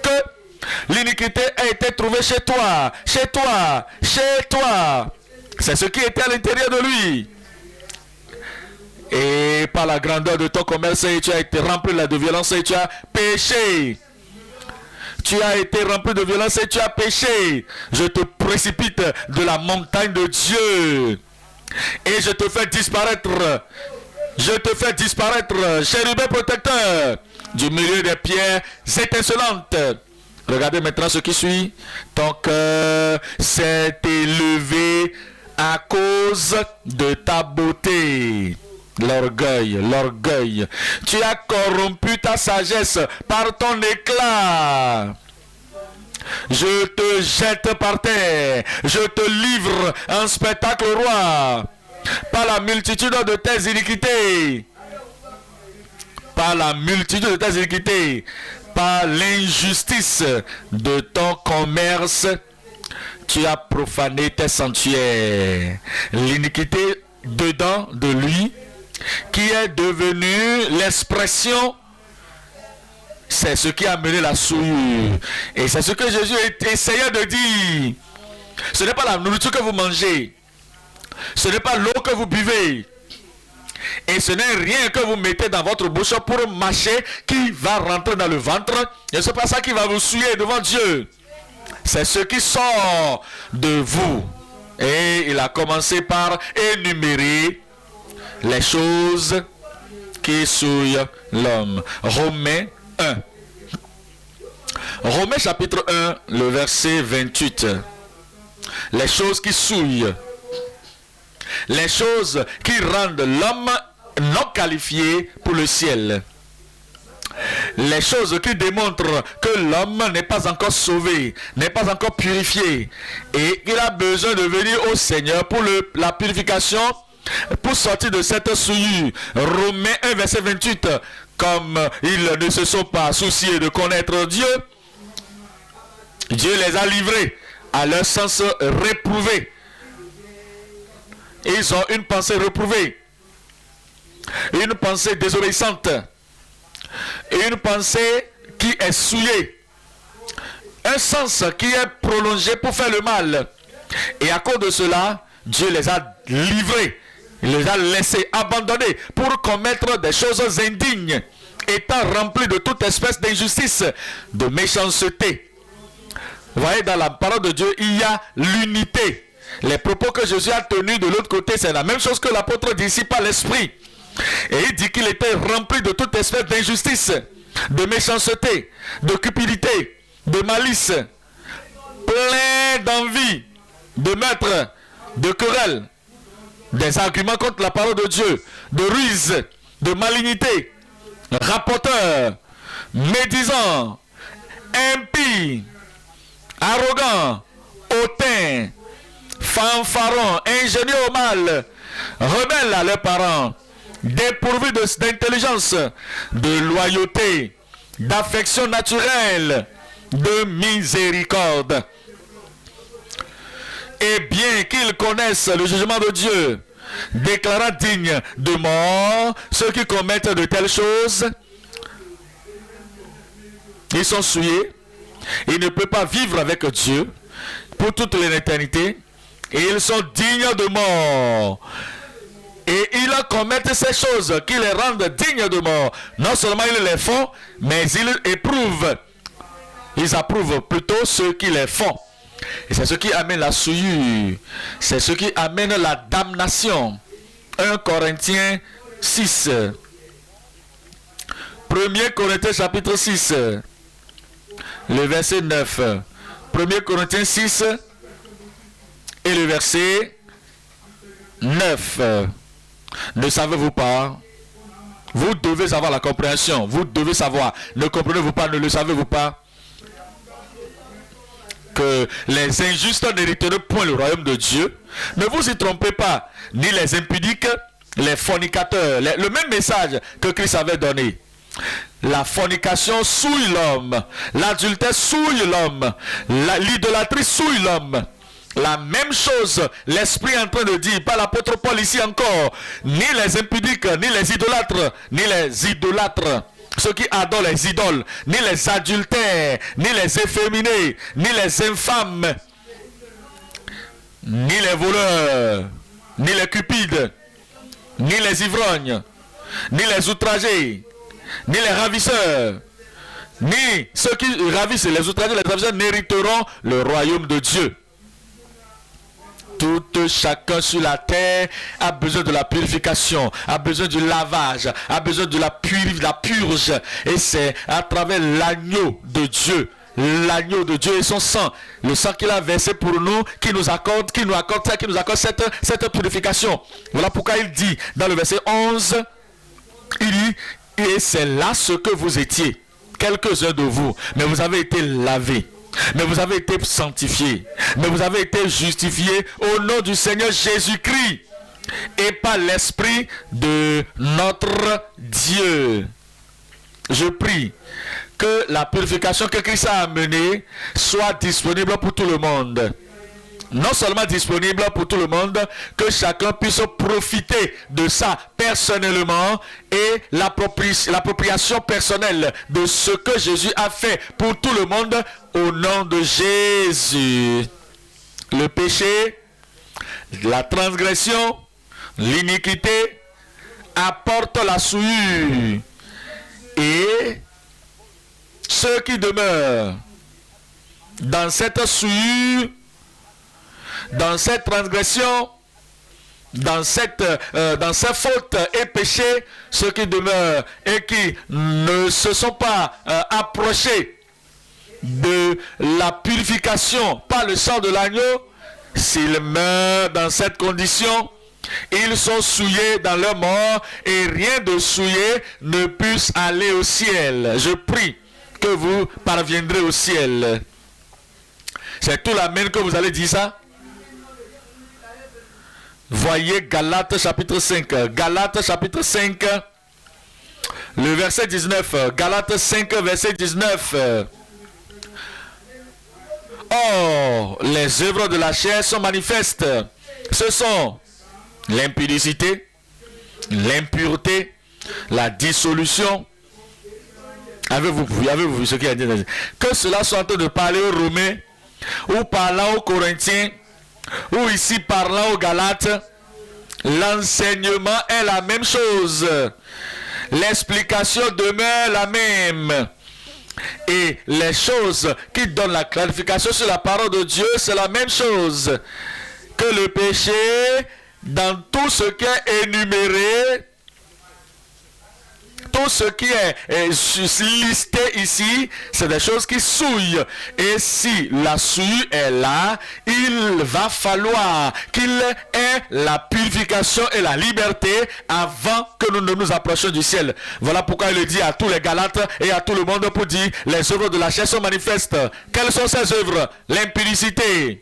que l'iniquité ait été trouvée chez toi, chez toi, chez toi. C'est ce qui était à l'intérieur de lui. Et par la grandeur de ton commerce, tu as été rempli de violence et tu as péché. Tu as été rempli de violence et tu as péché. Je te précipite de la montagne de Dieu. Et je te fais disparaître. Je te fais disparaître, chérubin protecteur, du milieu des pierres étincelantes. Regardez maintenant ce qui suit. Ton cœur s'est élevé à cause de ta beauté. L'orgueil, l'orgueil. Tu as corrompu ta sagesse par ton éclat. Je te jette par terre. Je te livre en spectacle au roi. Par la multitude de tes iniquités. Par la multitude de tes iniquités. Par l'injustice de ton commerce. Tu as profané tes sanctuaires. L'iniquité dedans de lui, qui est devenu l'expression, c'est ce qui a mené la souillure. Et c'est ce que Jésus essayait de dire. Ce n'est pas la nourriture que vous mangez. Ce n'est pas l'eau que vous buvez. Et ce n'est rien que vous mettez dans votre bouche pour mâcher qui va rentrer dans le ventre. Et ce n'est pas ça qui va vous souiller devant Dieu. C'est ce qui sort de vous. Et il a commencé par énumérer les choses qui souillent l'homme. Romains 1. Romains chapitre 1, le verset 28. Les choses qui souillent. Les choses qui rendent l'homme non qualifié pour le ciel. les choses qui démontrent que l'homme n'est pas encore sauvé, n'est pas encore purifié, et qu'il a besoin de venir au Seigneur pour la purification, pour sortir de cette souillure. Romains 1 verset 28, comme ils ne se sont pas souciés de connaître Dieu, Dieu les a livrés à leur sens réprouvé. Ils ont une pensée réprouvée, une pensée désobéissante, une pensée qui est souillée, un sens qui est prolongé pour faire le mal. Et à cause de cela, Dieu les a livrés, il les a laissés abandonnés pour commettre des choses indignes, étant remplis de toute espèce d'injustice, de méchanceté. Vous voyez, dans la parole de Dieu, il y a l'unité. Les propos que Jésus a tenus de l'autre côté, c'est la même chose que l'apôtre dit ici par l'esprit. Et il dit qu'il était rempli de toute espèce d'injustice, de méchanceté, de cupidité, de malice, plein d'envie, de meurtre, de querelle, des arguments contre la parole de Dieu, de ruse, de malignité, rapporteur, médisant, impie, arrogant, hautain, fanfaron, ingénieux au mal, rebelles à leurs parents, dépourvus d'intelligence, de loyauté, d'affection naturelle, de miséricorde. Et bien qu'ils connaissent le jugement de Dieu, déclarant dignes de mort ceux qui commettent de telles choses, ils sont souillés, ils ne peuvent pas vivre avec Dieu pour toute l'éternité, et ils sont dignes de mort. Et ils commettent ces choses qui les rendent dignes de mort. Non seulement ils les font, mais ils approuvent plutôt ceux qui les font. Et c'est ce qui amène la souillure. C'est ce qui amène la damnation. 1 Corinthiens 6. 1 Corinthiens chapitre 6. Le verset 9. 1 Corinthiens 6 et le verset 9. Ne savez-vous pas? Vous devez avoir la compréhension. Vous devez savoir. Ne comprenez-vous pas? Ne le savez-vous pas? Que les injustes n'hériteront point le royaume de Dieu. Ne vous y trompez pas. Ni les impudiques, les fornicateurs. Le même message que Christ avait donné. La fornication souille l'homme. L'adultère souille l'homme. L'idolâtrie souille l'homme. La même chose, l'Esprit est en train de dire, par l'apôtre Paul ici encore, ni les impudiques, ni les idolâtres, ceux qui adorent les idoles, ni les adultères, ni les efféminés, ni les infâmes, ni les voleurs, ni les cupides, ni les ivrognes, ni les outragés, ni les ravisseurs, ni ceux qui ravissent les outragés, les ravisseurs n'hériteront le royaume de Dieu. Tout chacun sur la terre a besoin de la purification, a besoin du lavage, a besoin de la purge. Et c'est à travers l'agneau de Dieu et son sang, le sang qu'il a versé pour nous, qui nous accorde cette purification. Voilà pourquoi il dit dans le verset 11, il dit, et c'est là ce que vous étiez, quelques-uns de vous, mais vous avez été lavés. Mais vous avez été sanctifiés, mais vous avez été justifiés au nom du Seigneur Jésus-Christ et par l'Esprit de notre Dieu. Je prie que la purification que Christ a amenée soit disponible pour tout le monde. Non seulement disponible pour tout le monde, que chacun puisse profiter de ça personnellement et l'appropriation personnelle de ce que Jésus a fait pour tout le monde au nom de Jésus. Le péché, la transgression, l'iniquité apportent la souillure, et ceux qui demeurent dans cette souillure, dans cette transgression, dans ces fautes et péchés, ceux qui demeurent et qui ne se sont pas approchés de la purification par le sang de l'agneau, s'ils meurent dans cette condition, Ils sont souillés dans leur mort et rien de souillé ne puisse aller au ciel. Je prie que vous parviendrez au ciel. C'est tout l'amen que vous allez dire ça? Voyez Galates chapitre 5. Galates chapitre 5. Le verset 19. Galates 5 verset 19. Or, les œuvres de la chair sont manifestes. Ce sont l'impudicité, l'impureté, la dissolution. Avez-vous vu ce qu'il a dit? Que cela soit en train de parler aux Romains, ou parlant aux Corinthiens, ou ici parlant aux Galates, l'enseignement est la même chose. L'explication demeure la même. Et les choses qui donnent la clarification sur la parole de Dieu, c'est la même chose. Que le péché, dans tout ce qui est énuméré, tout ce qui est listé ici, c'est des choses qui souillent. Et si la souille est là, il va falloir qu'il ait la purification et la liberté avant que nous ne nous approchions du ciel. Voilà pourquoi il le dit à tous les Galates et à tout le monde pour dire, les œuvres de la chair sont manifestes. Quelles sont ces œuvres? L'impudicité,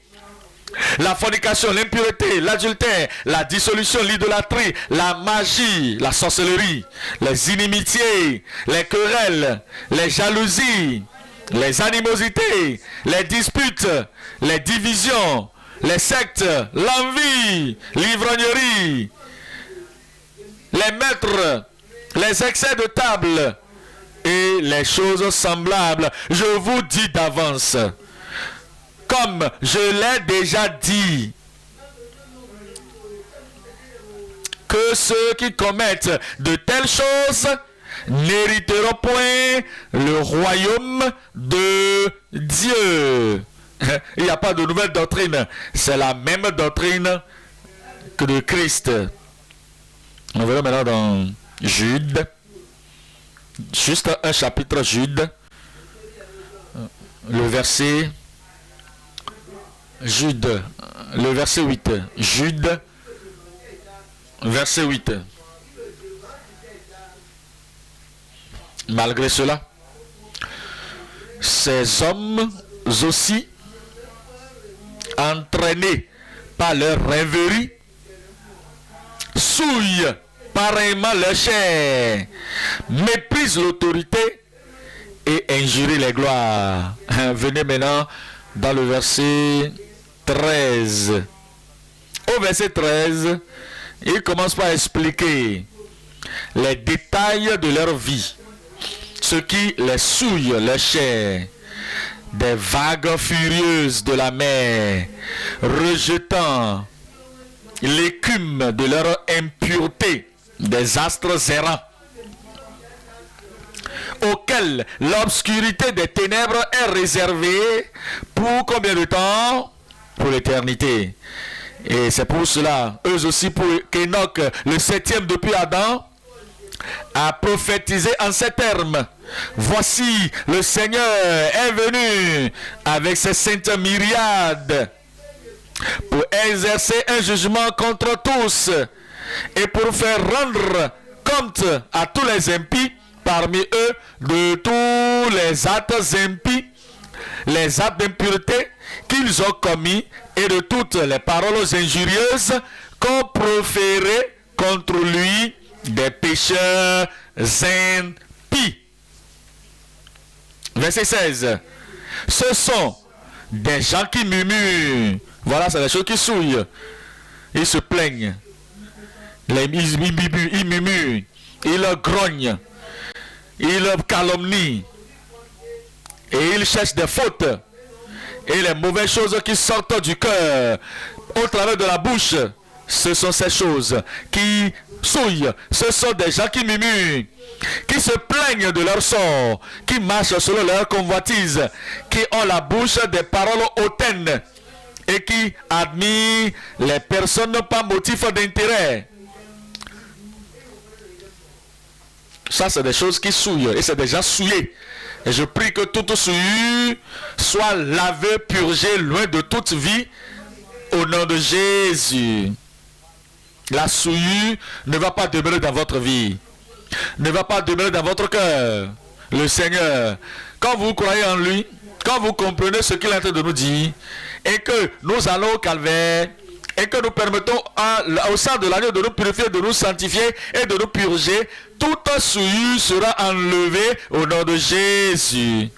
la fornication, l'impureté, l'adultère, la dissolution, l'idolâtrie, la magie, la sorcellerie, les inimitiés, les querelles, les jalousies, les animosités, les disputes, les divisions, les sectes, l'envie, l'ivrognerie, les maîtres, les excès de table et les choses semblables. Je vous dis d'avance, comme je l'ai déjà dit, que ceux qui commettent de telles choses n'hériteront point le royaume de Dieu. Il n'y a pas de nouvelle doctrine. C'est la même doctrine que de Christ. On verra maintenant dans Jude. Juste un chapitre Jude. Le verset... Jude, le verset 8. Jude, verset 8. Malgré cela, ces hommes aussi, entraînés par leur rêverie, souillent pareillement leur chair, méprisent l'autorité et injurient les gloires. Venez maintenant dans le verset 13. Au verset 13, il commence par expliquer les détails de leur vie, ce qui les souille, leur chair, des vagues furieuses de la mer, rejetant l'écume de leur impureté, des astres errants, auquel l'obscurité des ténèbres est réservée pour combien de temps? Pour l'éternité. Et c'est pour cela, eux aussi, pour qu'Enoch, le 7e depuis Adam, a prophétisé en ces termes: voici, le Seigneur est venu avec ses saintes myriades pour exercer un jugement contre tous et pour faire rendre compte à tous les impies parmi eux de tous les actes impies, les actes d'impureté qu'ils ont commis et de toutes les paroles injurieuses qu'ont proférées contre lui des pécheurs impies. Verset 16. Ce sont des gens qui murmurent. Voilà, c'est des choses qui souillent. Ils se plaignent. Ils murmurent. Ils grognent. Ils calomnient. Et ils cherchent des fautes. Et les mauvaises choses qui sortent du cœur au travers de la bouche, ce sont ces choses qui souillent. Ce sont des gens qui murmurent, qui se plaignent de leur sort, qui marchent selon leur convoitise, qui ont la bouche des paroles hautaines et qui admirent les personnes par motif d'intérêt. Ça, c'est des choses qui souillent et c'est des gens souillés. Et je prie que toute souillure soit lavée, purgée, loin de toute vie, au nom de Jésus. la souillure ne va pas demeurer dans votre vie, ne va pas demeurer dans votre cœur. Le Seigneur, quand vous croyez en lui, quand vous comprenez ce qu'il est en train de nous dire, et que nous allons au calvaire, et que nous permettons au sang de l'agneau de nous purifier, de nous sanctifier et de nous purger, toute souillure sera enlevée au nom de Jésus.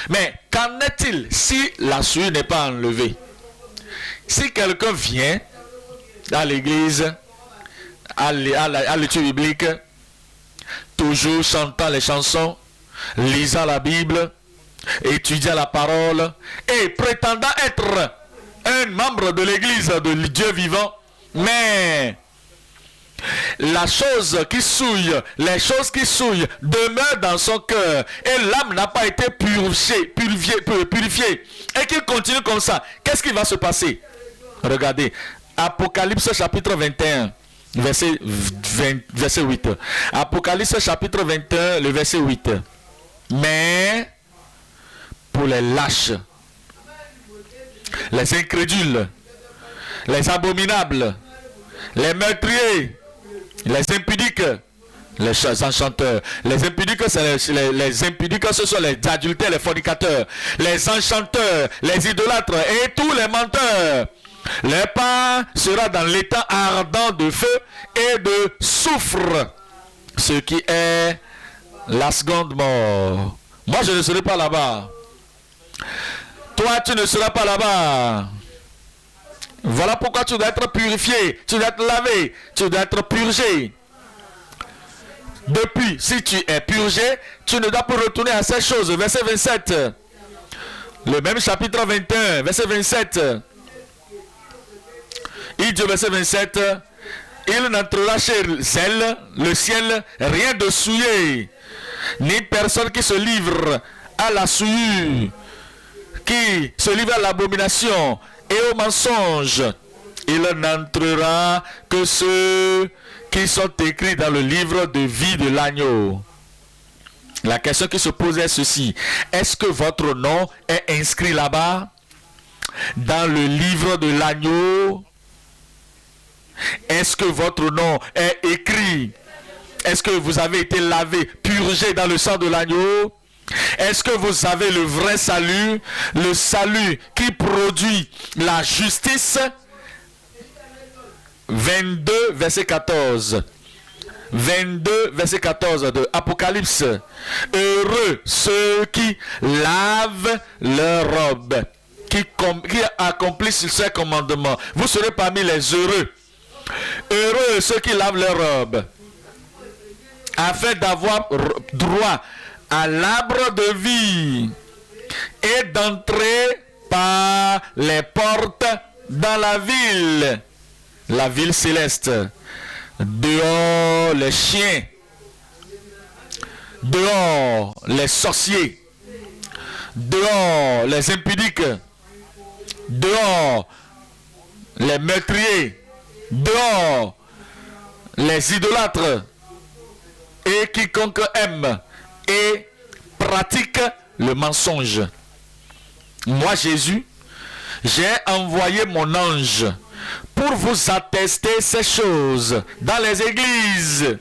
Mais qu'en est-il si la souillure n'est pas enlevée? Si quelqu'un vient à l'église, à l'étude biblique, toujours chantant les chansons, lisant la Bible, étudiant la parole et prétendant être un membre de l'église de Dieu vivant, mais la chose qui souille, les choses qui souillent demeurent dans son cœur et l'âme n'a pas été purifiée et qu'il continue comme ça, qu'est-ce qui va se passer? Regardez, Apocalypse chapitre 21, verset 8. Apocalypse chapitre 21, le verset 8. Mais pour les lâches, les incrédules, les abominables, les meurtriers, les impudiques, les enchanteurs. Les impudiques, les impudiques, ce sont les adultères, les fornicateurs, les enchanteurs, les idolâtres et tous les menteurs. Leur part sera dans l'état ardent de feu et de soufre, ce qui est la seconde mort. Moi, je ne serai pas là-bas. Toi, tu ne seras pas là-bas. Voilà pourquoi tu dois être purifié, tu dois être lavé, tu dois être purgé. Depuis, si tu es purgé, tu ne dois pas retourner à ces choses. Verset 27. Le même chapitre 21, verset 27. Il dit au verset 27, il n'entrera chez le ciel rien de souillé, ni personne qui se livre à la souillure, qui se livre à l'abomination et au mensonge. Il n'entrera que ceux qui sont écrits dans le livre de vie de l'agneau. La question qui se pose est ceci: est-ce que votre nom est inscrit là-bas dans le livre de l'agneau? Est-ce que votre nom est écrit? Est-ce que vous avez été lavé, purgé dans le sang de l'agneau? Est-ce que vous avez le vrai salut, le salut qui produit la justice? 22 verset 14. 22 verset 14 de Apocalypse. Heureux ceux qui lavent leur robe, qui accomplissent ces commandements. Vous serez parmi les heureux. Heureux ceux qui lavent leur robe, afin d'avoir droit à l'arbre de vie et d'entrer par les portes dans la ville céleste. Dehors les chiens, dehors les sorciers, dehors les impudiques, dehors les meurtriers, dehors les idolâtres et quiconque aime et pratique le mensonge. Moi, Jésus, j'ai envoyé mon ange pour vous attester ces choses dans les églises.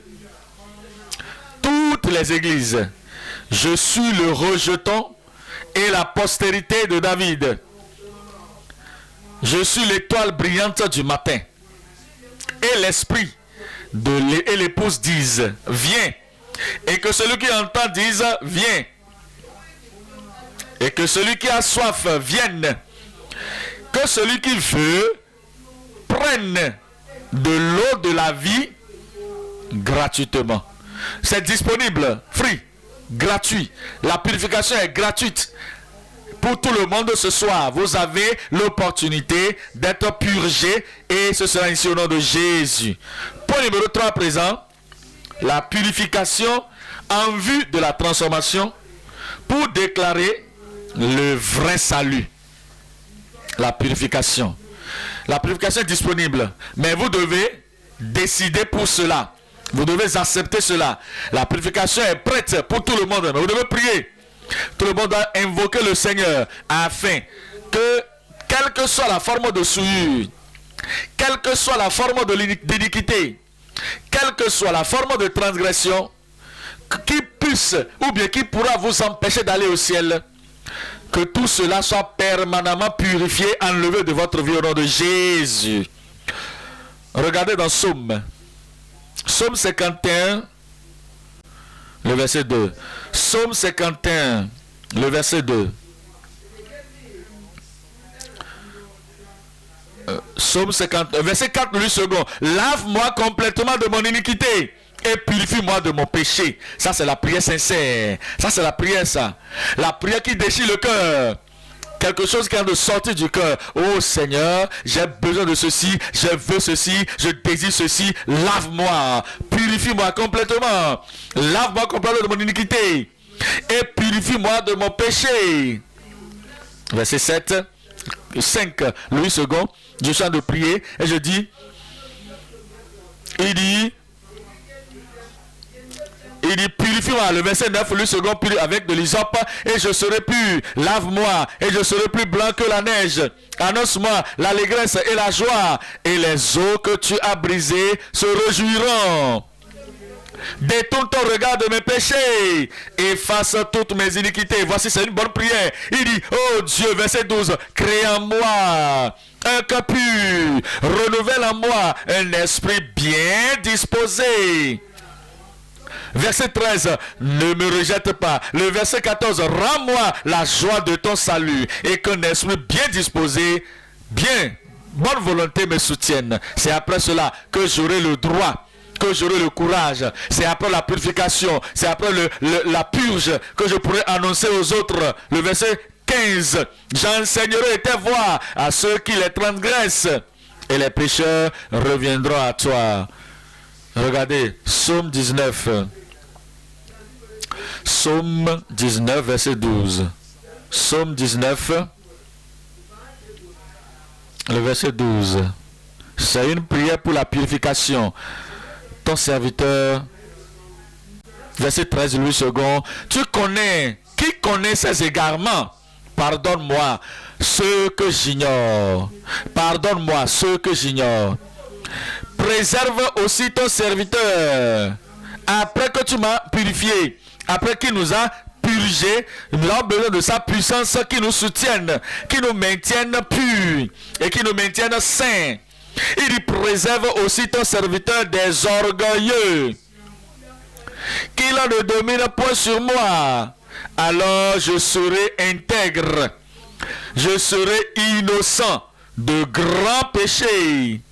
Toutes les églises. Je suis le rejeton et la postérité de David. Je suis l'étoile brillante du matin. Et l'esprit et l'épouse disent, viens. Et que celui qui entend dise, viens. Et que celui qui a soif vienne. Que celui qui veut prenne de l'eau de la vie gratuitement. C'est disponible, free, gratuit. La purification est gratuite pour tout le monde ce soir. Vous avez l'opportunité d'être purgé et ce sera ici au nom de Jésus. Point numéro 3 à présent, la purification en vue de la transformation pour déclarer le vrai salut. La purification. La purification est disponible, mais vous devez décider pour cela. Vous devez accepter cela. La purification est prête pour tout le monde, mais vous devez prier. Tout le monde doit invoquer le Seigneur afin que, quelle que soit la forme de souillure, quelle que soit la forme d'iniquité, quelle que soit la forme de transgression, qui puisse ou bien qui pourra vous empêcher d'aller au ciel, que tout cela soit permanemment purifié, enlevé de votre vie au nom de Jésus. Regardez dans Psaume 51, le verset 2. Psaume 51, le verset 2. Psaume 50, verset 4, lui second. Lave-moi complètement de mon iniquité et purifie-moi de mon péché. Ça, c'est la prière sincère. Ça, c'est la prière, ça. La prière qui déchire le cœur. Quelque chose qui vient de sortir du cœur. Oh Seigneur, j'ai besoin de ceci, je veux ceci, je désire ceci. Lave-moi, purifie-moi complètement. Lave-moi complètement de mon iniquité et purifie-moi de mon péché. Verset 7, 5, Louis II, je suis en train de prier et je dis, il dit, purifie-moi. Le verset 9, Louis II, prie avec de l'hysope et je serai pur. Lave-moi et je serai plus blanc que la neige. Annonce-moi l'allégresse et la joie et les eaux que tu as brisées se réjouiront. Détourne ton regard de mes péchés, efface toutes mes iniquités. Voici, c'est une bonne prière. Il dit, oh Dieu, verset 12, crée en moi un cœur pur, renouvelle en moi un esprit bien disposé. Verset 13, ne me rejette pas. Le verset 14, rends-moi la joie de ton salut et qu'un esprit bien disposé, bonne volonté me soutienne. C'est après cela que j'aurai le droit, que j'aurai le courage. C'est après la purification, c'est après la purge que je pourrai annoncer aux autres. Le verset 15, j'enseignerai tes voies à ceux qui les transgressent et les pécheurs reviendront à toi. Regardez, Psaume 19. Psaume 19, verset 12. Psaume 19, le verset 12. C'est une prière pour la purification. Ton serviteur, verset 13, Louis II, qui connaît ses égarements? Pardonne-moi ceux que j'ignore. Pardonne-moi ceux que j'ignore. Préserve aussi ton serviteur. Après que tu m'as purifié, après qu'il nous a purgé, nous avons besoin de sa puissance qui nous soutienne, qui nous maintienne purs et qui nous maintienne saints. Il préserve aussi ton serviteur des orgueilleux, qu'il ne domine point sur moi. Alors je serai intègre, je serai innocent de grands péchés.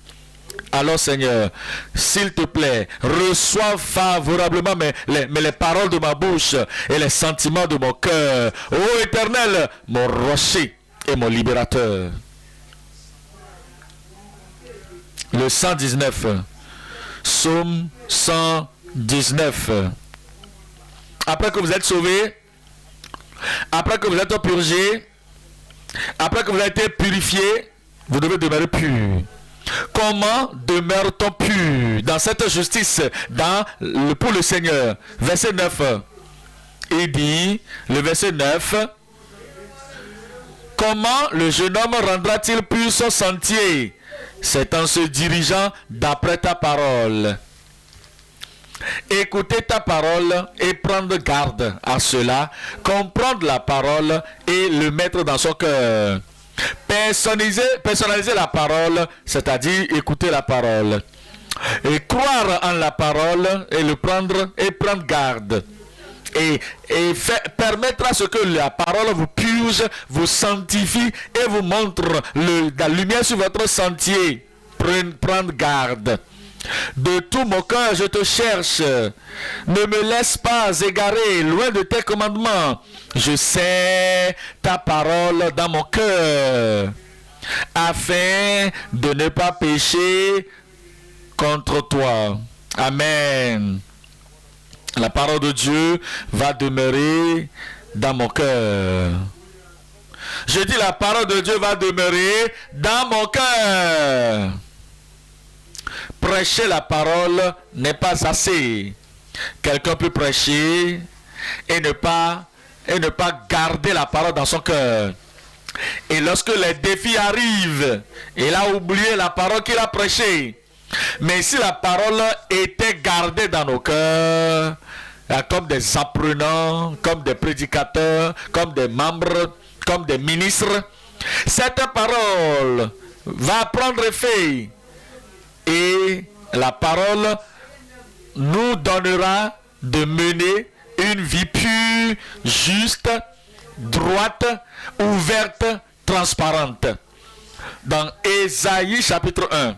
Alors Seigneur, s'il te plaît, reçois favorablement les paroles de ma bouche et les sentiments de mon cœur. Ô Éternel, mon rocher et mon libérateur. Le 119, Psaume 119. Après que vous êtes sauvés, après que vous êtes purgés, après que vous avez été purifiés, vous devez demeurer pur. Comment demeure-t-on pur dans cette justice pour le Seigneur? Verset 9. Il dit, le verset 9, comment le jeune homme rendra-t-il pur son sentier? C'est en se dirigeant d'après ta parole. Écoutez ta parole et prendre garde à cela, comprendre la parole et le mettre dans son cœur. Personnaliser la parole, c'est-à-dire écouter la parole. Et croire en la parole et le prendre et prendre garde. Et permettre à ce que la parole vous purge, vous sanctifie et vous montre la lumière sur votre sentier. Prendre garde. De tout mon cœur, je te cherche. Ne me laisse pas égarer loin de tes commandements. Je sais ta parole dans mon cœur, afin de ne pas pécher contre toi. Amen. La parole de Dieu va demeurer dans mon cœur. Je dis la parole de Dieu va demeurer dans mon cœur. Prêcher la parole n'est pas assez. Quelqu'un peut prêcher et ne pas garder la parole dans son cœur. Et lorsque les défis arrivent, il a oublié la parole qu'il a prêchée. Mais si la parole était gardée dans nos cœurs, comme des apprenants, comme des prédicateurs, comme des membres, comme des ministres, cette parole va prendre effet et la parole nous donnera de mener une vie pure, juste, droite, ouverte, transparente. Dans Ésaïe chapitre 1,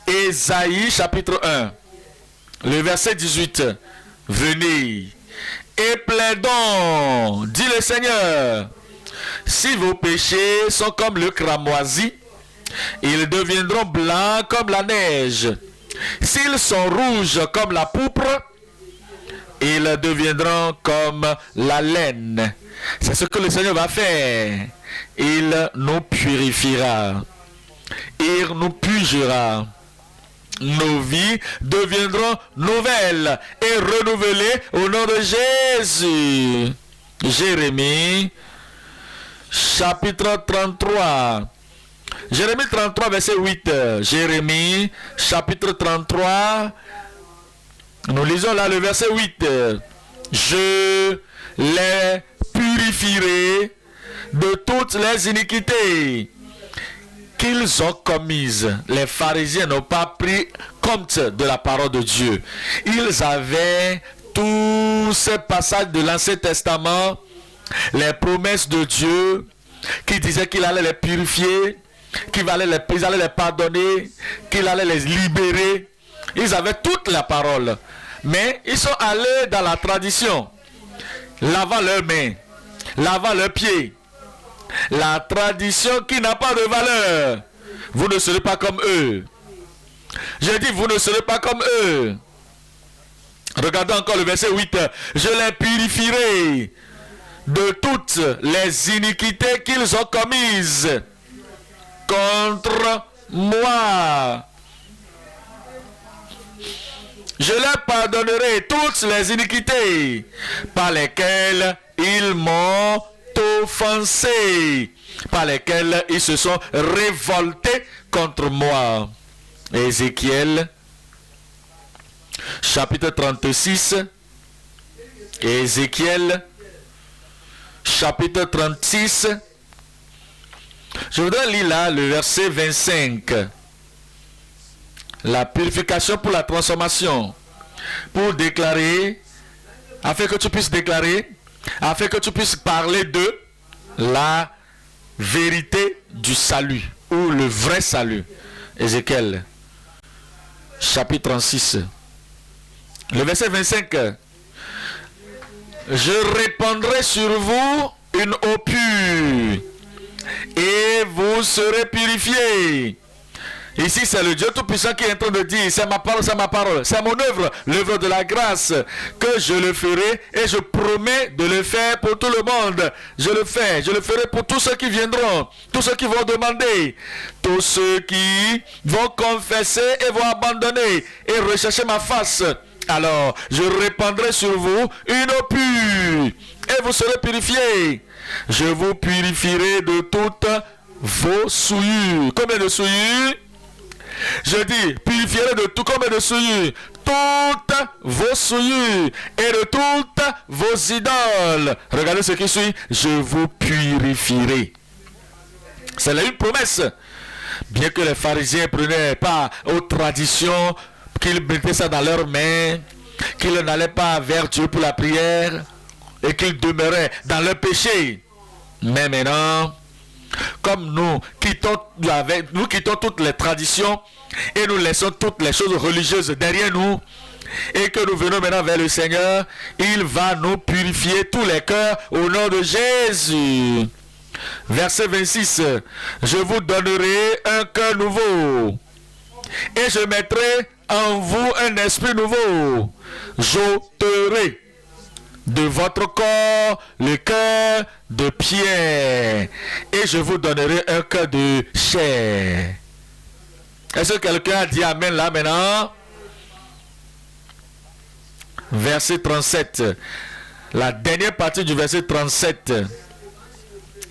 Ésaïe chapitre 1, le verset 18, venez et plaidons, dit le Seigneur, si vos péchés sont comme le cramoisi, ils deviendront blancs comme la neige. S'ils sont rouges comme la pourpre, ils deviendront comme la laine. C'est ce que le Seigneur va faire. Il nous purifiera. Il nous purgera. Nos vies deviendront nouvelles et renouvelées au nom de Jésus. Jérémie, chapitre 33. Jérémie 33, verset 8. Jérémie, chapitre 33. Nous lisons là le verset 8. Je les purifierai de toutes les iniquités qu'ils ont commises. Les pharisiens n'ont pas pris compte de la parole de Dieu. Ils avaient tous ces passages de l'Ancien Testament, les promesses de Dieu, qui disaient qu'il allait les purifier, qu'ils allaient les pardonner, qu'il allait les libérer. Ils avaient toute la parole. Mais ils sont allés dans la tradition, lavant leurs mains, lavant leurs pieds. La tradition qui n'a pas de valeur. Vous ne serez pas comme eux. J'ai dit, vous ne serez pas comme eux. Regardez encore le verset 8. Je les purifierai de toutes les iniquités qu'ils ont commises contre moi. Je leur pardonnerai toutes les iniquités par lesquelles ils m'ont offensé, par lesquels ils se sont révoltés contre moi. Ézéchiel, chapitre 36. Ézéchiel, chapitre 36. Je voudrais lire là le verset 25. La purification pour la transformation. Pour déclarer, afin que tu puisses déclarer, afin que tu puisses parler de la vérité du salut, ou le vrai salut. Ézéchiel, chapitre 36. Le verset 25. Je répandrai sur vous une eau pure, et vous serez purifiés. Ici, c'est le Dieu Tout-Puissant qui est en train de dire, c'est ma parole, c'est mon œuvre, l'œuvre de la grâce, que je le ferai et je promets de le faire pour tout le monde. Je le ferai pour tous ceux qui viendront, tous ceux qui vont demander, tous ceux qui vont confesser et vont abandonner et rechercher ma face. Alors, je répandrai sur vous une eau pure et vous serez purifiés. Je vous purifierai de toutes vos souillures. Combien de souillures? Je dis, purifierez de tout, combien de souillures? Toutes vos souillures et de toutes vos idoles. Regardez ce qui suit. Je vous purifierai. C'est là une promesse. Bien que les pharisiens ne prenaient pas aux traditions, qu'ils mettaient ça dans leurs mains, qu'ils n'allaient pas vers Dieu pour la prière et qu'ils demeuraient dans leur péché. Mais maintenant, comme nous quittons toutes les traditions et nous laissons toutes les choses religieuses derrière nous et que nous venons maintenant vers le Seigneur, il va nous purifier tous les cœurs au nom de Jésus. Verset 26. Je vous donnerai un cœur nouveau et je mettrai en vous un esprit nouveau. J'ôterai de votre corps le cœur de pierre et je vous donnerai un cœur de chair. Est-ce que quelqu'un a dit amen là maintenant? Verset 37. La dernière partie du verset 37.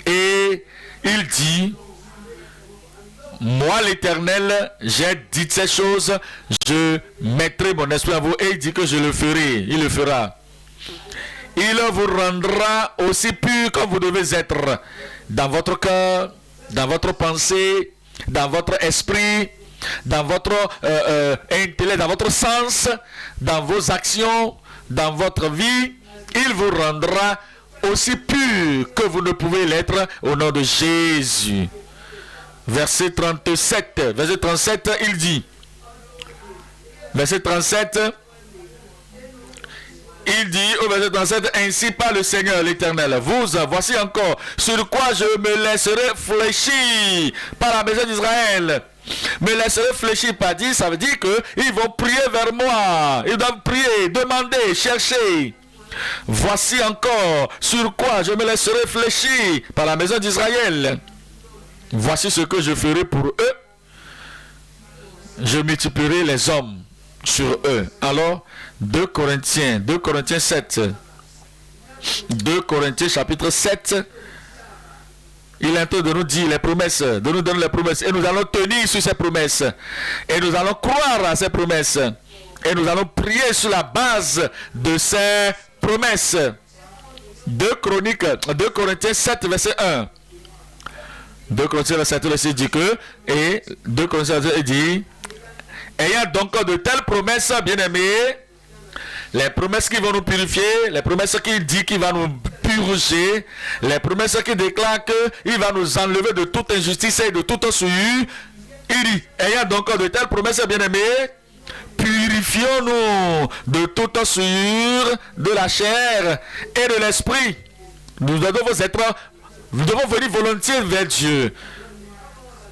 Et il dit, moi l'Éternel, j'ai dit ces choses, je mettrai mon esprit en vous. Et il dit que je le ferai, il le fera. Il vous rendra aussi pur comme vous devez être dans votre cœur, dans votre pensée, dans votre esprit, dans votre intellect, dans votre sens, dans vos actions, dans votre vie. Il vous rendra aussi pur que vous ne pouvez l'être au nom de Jésus. Verset 37, il dit, verset 37, il dit au verset 37, ainsi parle le Seigneur l'Éternel, voici encore sur quoi je me laisserai fléchir par la maison d'Israël. Me laisserai fléchir par dire, ça veut dire qu'ils vont prier vers moi, ils doivent prier, demander, chercher. Voici encore sur quoi je me laisserai fléchir par la maison d'Israël. Voici ce que je ferai pour eux. Je multiplierai les hommes sur eux. Alors, 2 Corinthiens 7. 2 Corinthiens chapitre 7. Il est en train de nous dire les promesses, de nous donner les promesses. Et nous allons tenir sur ces promesses. Et nous allons croire à ces promesses. Et nous allons prier sur la base de ces promesses. 2 Corinthiens 7, verset 1. 2 Corinthiens verset 7 dit que, et 2 Corinthiens verset dit, ayant donc de telles promesses, bien-aimés, les promesses qui vont nous purifier, les promesses qui dit qu'il va nous purger, les promesses qui déclarent qu'il va nous enlever de toute injustice et de toute souillure, il dit, ayant donc de telles promesses, bien-aimés, purifions-nous de toute souillure de la chair et de l'esprit. Nous devons venir volontiers vers Dieu.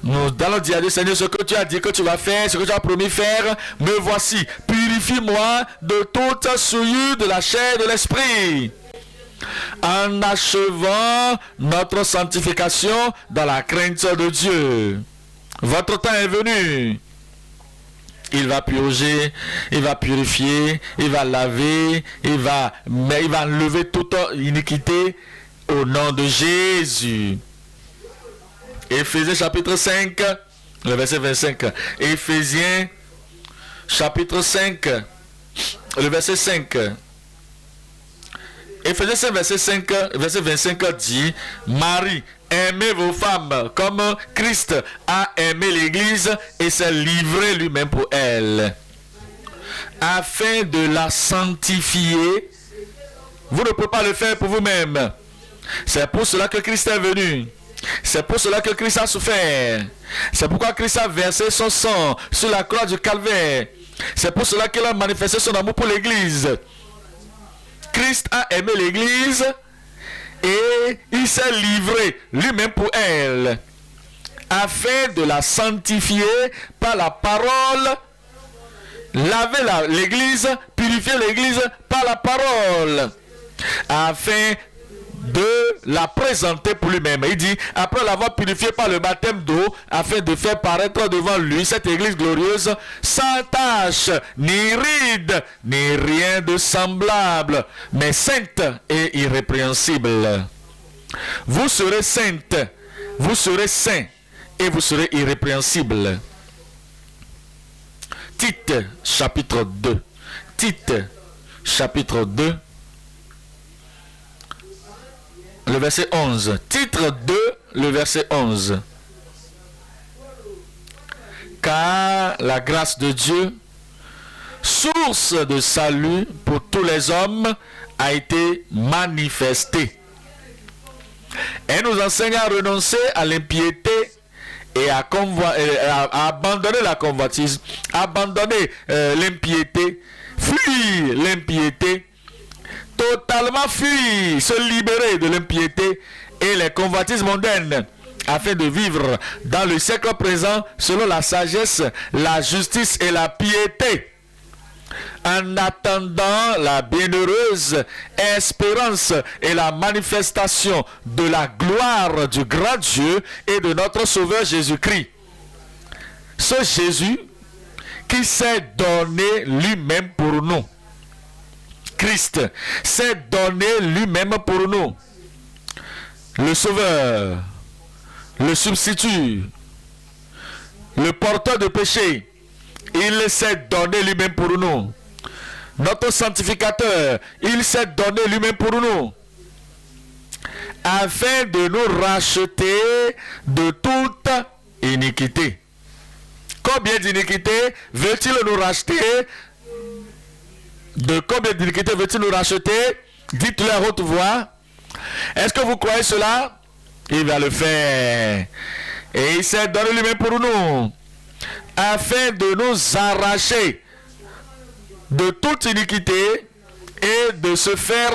Nous allons dire à Dieu, Seigneur, ce que tu as dit que tu vas faire, ce que tu as promis faire, me voici. Purifie-moi de toute souillure de la chair et de l'esprit, en achevant notre sanctification dans la crainte de Dieu. Votre temps est venu. Il va purger, il va purifier, il va laver, il va enlever toute iniquité au nom de Jésus. Éphésiens chapitre 5, le verset 25. Éphésiens chapitre 5, le verset 5. Éphésiens 5, verset 25 dit, Marie, aimez vos femmes comme Christ a aimé l'Église et s'est livré lui-même pour elle, afin de la sanctifier. Vous ne pouvez pas le faire pour vous-même. C'est pour cela que Christ est venu. C'est pour cela que Christ a souffert. C'est pourquoi Christ a versé son sang sur la croix du calvaire. C'est pour cela qu'il a manifesté son amour pour l'Église. Christ a aimé l'Église et il s'est livré lui-même pour elle, afin de la sanctifier par la parole, laver l'Église, purifier l'Église par la parole, afin de la présenter pour lui-même. Il dit, après l'avoir purifié par le baptême d'eau, afin de faire paraître devant lui cette église glorieuse, sans tache, ni ride, ni rien de semblable, mais sainte et irrépréhensible. Vous serez sainte, vous serez saint, et vous serez irrépréhensible. Tite, chapitre 2. Tite, chapitre 2. Le verset 11. Titre 2, le verset 11. Car la grâce de Dieu, source de salut pour tous les hommes, a été manifestée. Elle nous enseigne à renoncer à l'impiété et à abandonner la convoitise, abandonner l'impiété, fuir l'impiété, totalement fuir, se libérer de l'impiété et les convoitises mondaines, afin de vivre dans le siècle présent selon la sagesse, la justice et la piété, en attendant la bienheureuse espérance et la manifestation de la gloire du grand Dieu et de notre Sauveur Jésus-Christ. Ce Jésus qui s'est donné lui-même pour nous. Christ s'est donné lui-même pour nous. le Sauveur, le substitut, le porteur de péché, il s'est donné lui-même pour nous. Notre sanctificateur, il s'est donné lui-même pour nous, afin de nous racheter de toute iniquité. Combien d'iniquité veut-il nous racheter? De combien d'iniquité veut-il nous racheter? Dites-le à haute voix. Est-ce que vous croyez cela? Il va le faire. Et il s'est donné lui-même pour nous, afin de nous arracher de toute iniquité et de se faire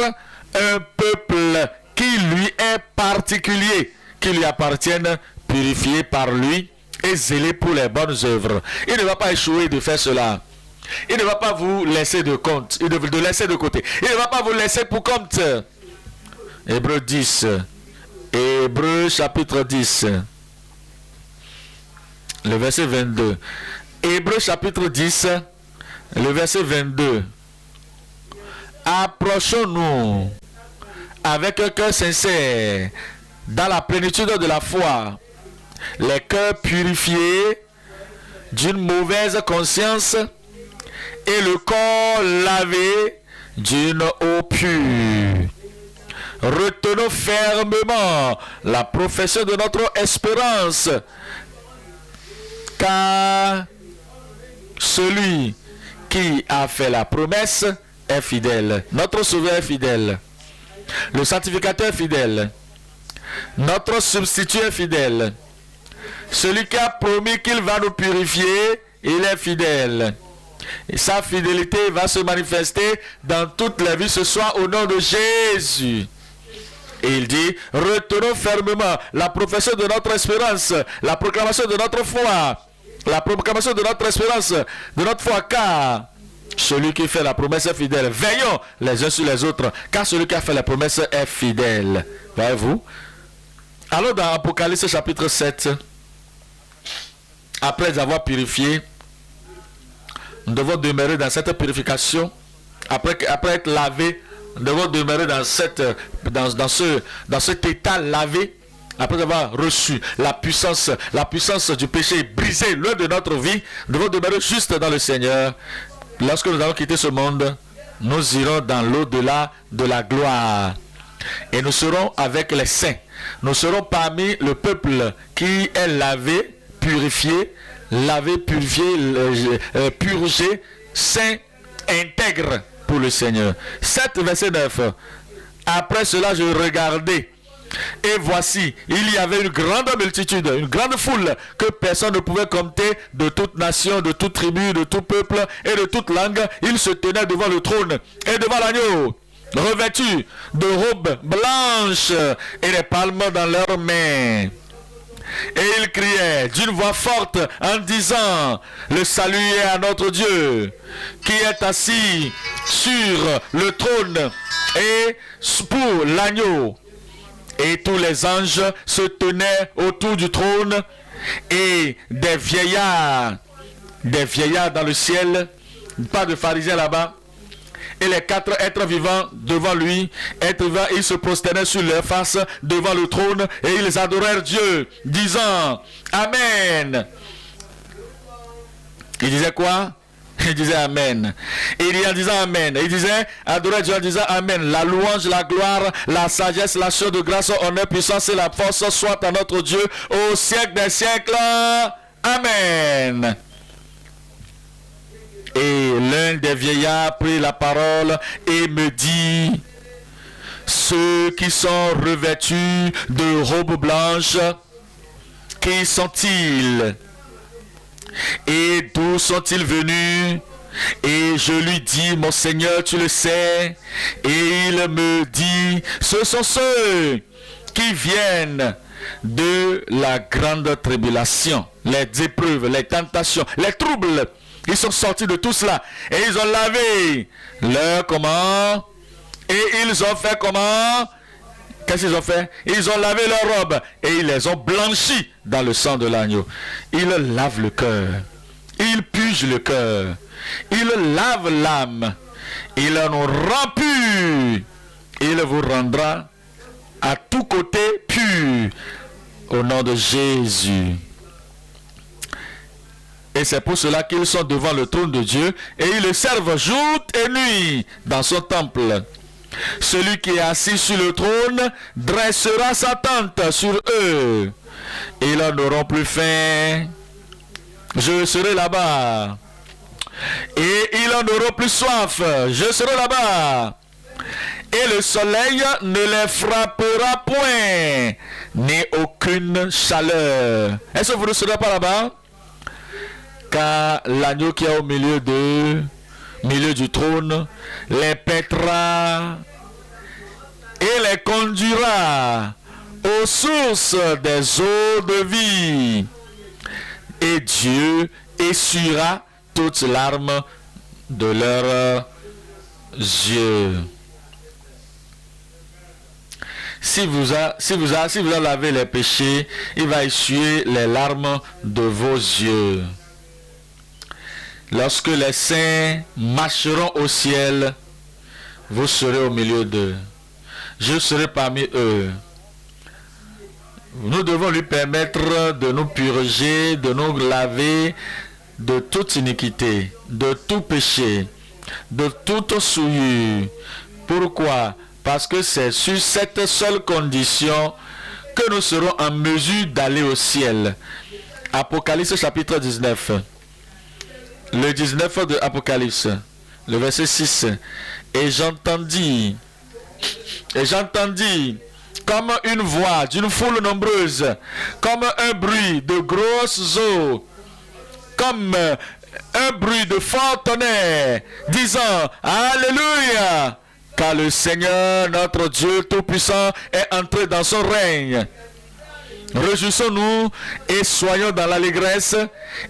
un peuple qui lui est particulier, qui lui appartienne, purifié par lui et zélé pour les bonnes œuvres. Il ne va pas échouer de faire cela. Il ne va pas vous laisser de compte, de laisser de côté. Il ne va pas vous laisser pour compte. Hébreux 10. Hébreux chapitre 10. Le verset 22. Hébreux chapitre 10. Le verset 22. Approchons-nous avec un cœur sincère, dans la plénitude de la foi, les cœurs purifiés d'une mauvaise conscience et le corps lavé d'une eau pure. Retenons fermement la profession de notre espérance, car celui qui a fait la promesse est fidèle. Notre Sauveur est fidèle. Le sanctificateur est fidèle. Notre substitut est fidèle. Celui qui a promis qu'il va nous purifier, il est fidèle. Et sa fidélité va se manifester dans toutes les vies ce soir au nom de Jésus. Et il dit, retenons fermement la profession de notre espérance, la proclamation de notre foi, la proclamation de notre espérance, de notre foi, car celui qui fait la promesse est fidèle. Veillons les uns sur les autres, car celui qui a fait la promesse est fidèle. Voyez-vous? Allons dans Apocalypse chapitre 7. Après avoir purifié, nous devons demeurer dans cette purification. Après être lavé, nous devons demeurer dans cet état lavé. Après avoir reçu la puissance du péché brisée loin de notre vie, nous devons demeurer juste dans le Seigneur. Lorsque nous allons quitter ce monde, nous irons dans l'au-delà de la gloire. Et nous serons avec les saints. Nous serons parmi le peuple qui est lavé, purifié, purgé, saint, intègre pour le Seigneur. 7 verset 9. Après cela, je regardais. Et voici, il y avait une grande multitude, une grande foule que personne ne pouvait compter, de toute nation, de toute tribu, de tout peuple et de toute langue. Ils se tenaient devant le trône et devant l'agneau, revêtus de robes blanches et des palmes dans leurs mains. Et ils criaient d'une voix forte en disant, le salut est à notre Dieu qui est assis sur le trône et pour l'agneau. Et tous les anges se tenaient autour du trône et des vieillards dans le ciel, pas de pharisiens là-bas, et les 4 êtres vivants devant lui, ils se prosternaient sur leur face devant le trône et ils adorèrent Dieu, disant Amen. Ils disaient quoi? Il disait Amen. Et il dit en disant Amen. Il disait, adorer Dieu en disant Amen. La louange, la gloire, la sagesse, l'action de grâce, honneur, puissance et la force soit à notre Dieu au siècle des siècles. Amen. Et l'un des vieillards prit la parole et me dit, ceux qui sont revêtus de robes blanches, qui sont-ils? Et d'où sont-ils venus? Et je lui dis, mon Seigneur, tu le sais. Et il me dit, ce sont ceux qui viennent de la grande tribulation, les épreuves, les tentations, les troubles. Ils sont sortis de tout cela. Et ils ont lavé leur comment? Et ils ont fait comment? Qu'est-ce qu'ils ont fait? Ils ont lavé leurs robes et ils les ont blanchis dans le sang de l'agneau. Ils lavent le cœur. Ils purgent le cœur. Ils lavent l'âme. Ils en ont rempli. Il vous rendra à tous côtés purs au nom de Jésus. Et c'est pour cela qu'ils sont devant le trône de Dieu et ils le servent jour et nuit dans son temple. Celui qui est assis sur le trône dressera sa tente sur eux. Ils n'auront plus faim. Je serai là-bas. Et ils n'auront plus soif. Je serai là-bas. Et le soleil ne les frappera point, ni aucune chaleur. Est-ce que vous ne serez pas là-bas? Car l'agneau qui est au milieu du trône les paîtra et les conduira aux sources des eaux de vie. Et Dieu essuiera toutes larmes de leurs yeux. Si vous avez lavé les péchés, il va essuyer les larmes de vos yeux. Lorsque les saints marcheront au ciel, vous serez au milieu d'eux. Je serai parmi eux. Nous devons lui permettre de nous purger, de nous laver de toute iniquité, de tout péché, de toute souillure. Pourquoi? Parce que c'est sur cette seule condition que nous serons en mesure d'aller au ciel. Apocalypse chapitre 19. Le 19 de Apocalypse, le verset 6. Et j'entendis, comme une voix d'une foule nombreuse, comme un bruit de grosses eaux, comme un bruit de fort tonnerre, disant Alléluia, car le Seigneur, notre Dieu Tout-Puissant, est entré dans son règne. Réjouissons-nous et soyons dans l'allégresse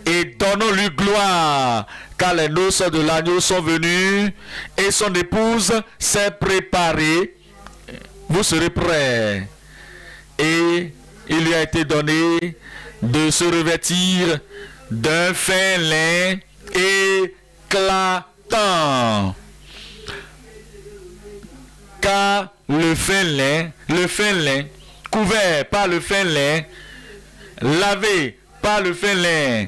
et donnons-lui gloire, car les noces de l'agneau sont venues et son épouse s'est préparée. Vous serez prêts. Et il lui a été donné de se revêtir d'un fin lin éclatant. Car le fin lin, couvert par le fin lin, lavé par le fin lin,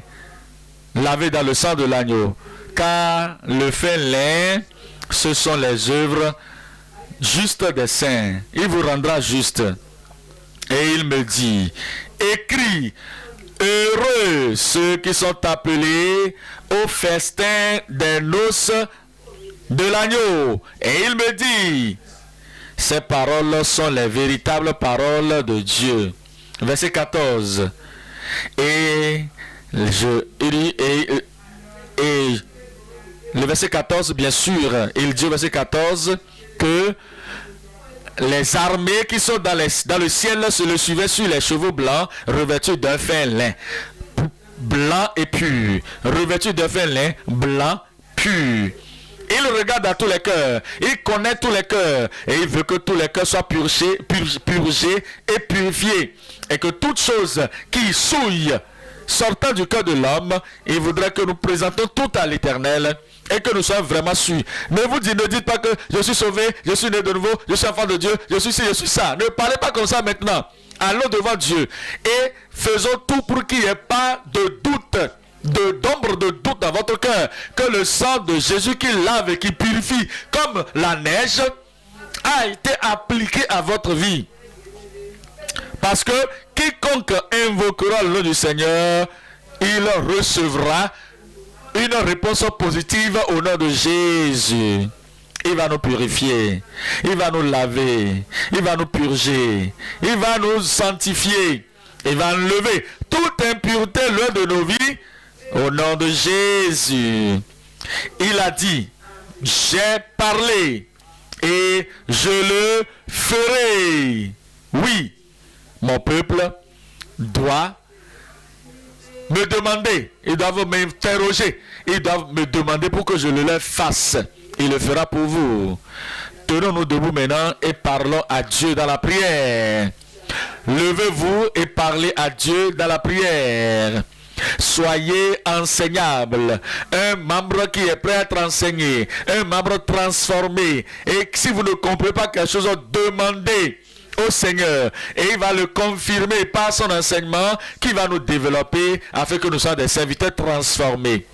lavé dans le sang de l'agneau. Car le fin lin, ce sont les œuvres justes des saints. Il vous rendra juste. Et il me dit, écris, heureux ceux qui sont appelés au festin des noces de l'agneau. Et il me dit, ces paroles sont les véritables paroles de Dieu. Verset 14. Et le verset 14, bien sûr, il dit au verset 14 que les armées qui sont dans le ciel se le suivaient sur les chevaux blancs revêtus d'un fin lin blanc et pur. Revêtus d'un fin lin blanc pur. Il regarde à tous les cœurs, il connaît tous les cœurs et il veut que tous les cœurs soient purgés et purifiés. Et que toute chose qui souille sortant du cœur de l'homme, il voudrait que nous présentons tout à l'Éternel et que nous soyons vraiment sûrs. Ne dites pas que je suis sauvé, je suis né de nouveau, je suis enfant de Dieu, je suis ci, je suis ça. Ne parlez pas comme ça maintenant. Allons devant Dieu et faisons tout pour qu'il n'y ait pas de doute, d'ombre de doute dans votre cœur, que le sang de Jésus qui lave et qui purifie comme la neige a été appliqué à votre vie. Parce que quiconque invoquera le nom du Seigneur, il recevra une réponse positive au nom de Jésus. Il va nous purifier, il va nous laver, il va nous purger, il va nous sanctifier, il va enlever toute impureté loin de nos vies au nom de Jésus. Il a dit, j'ai parlé et je le ferai. Oui, mon peuple doit me demander, ils doivent m'interroger, ils doivent me demander pour que je le leur fasse. Il le fera pour vous. Tenons-nous debout maintenant et parlons à Dieu dans la prière. Levez-vous et parlez à Dieu dans la prière. Soyez enseignable. Un membre qui est prêt à être enseigné. Un membre transformé. Et si vous ne comprenez pas quelque chose, demandez au Seigneur. Et il va le confirmer par son enseignement qui va nous développer afin que nous soyons des serviteurs transformés.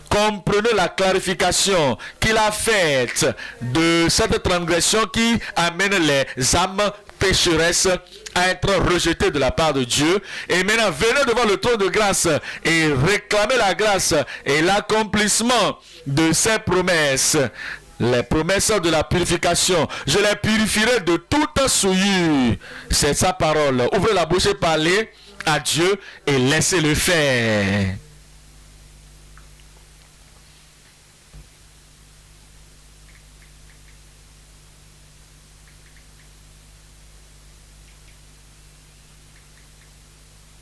Comprenez la clarification qu'il a faite de cette transgression qui amène les âmes pécheresses à être rejetées de la part de Dieu. Et maintenant, venez devant le trône de grâce et réclamez la grâce et l'accomplissement de ces promesses. Les promesses de la purification. Je les purifierai de toute souillure. C'est sa parole. Ouvrez la bouche et parlez à Dieu et laissez-le faire.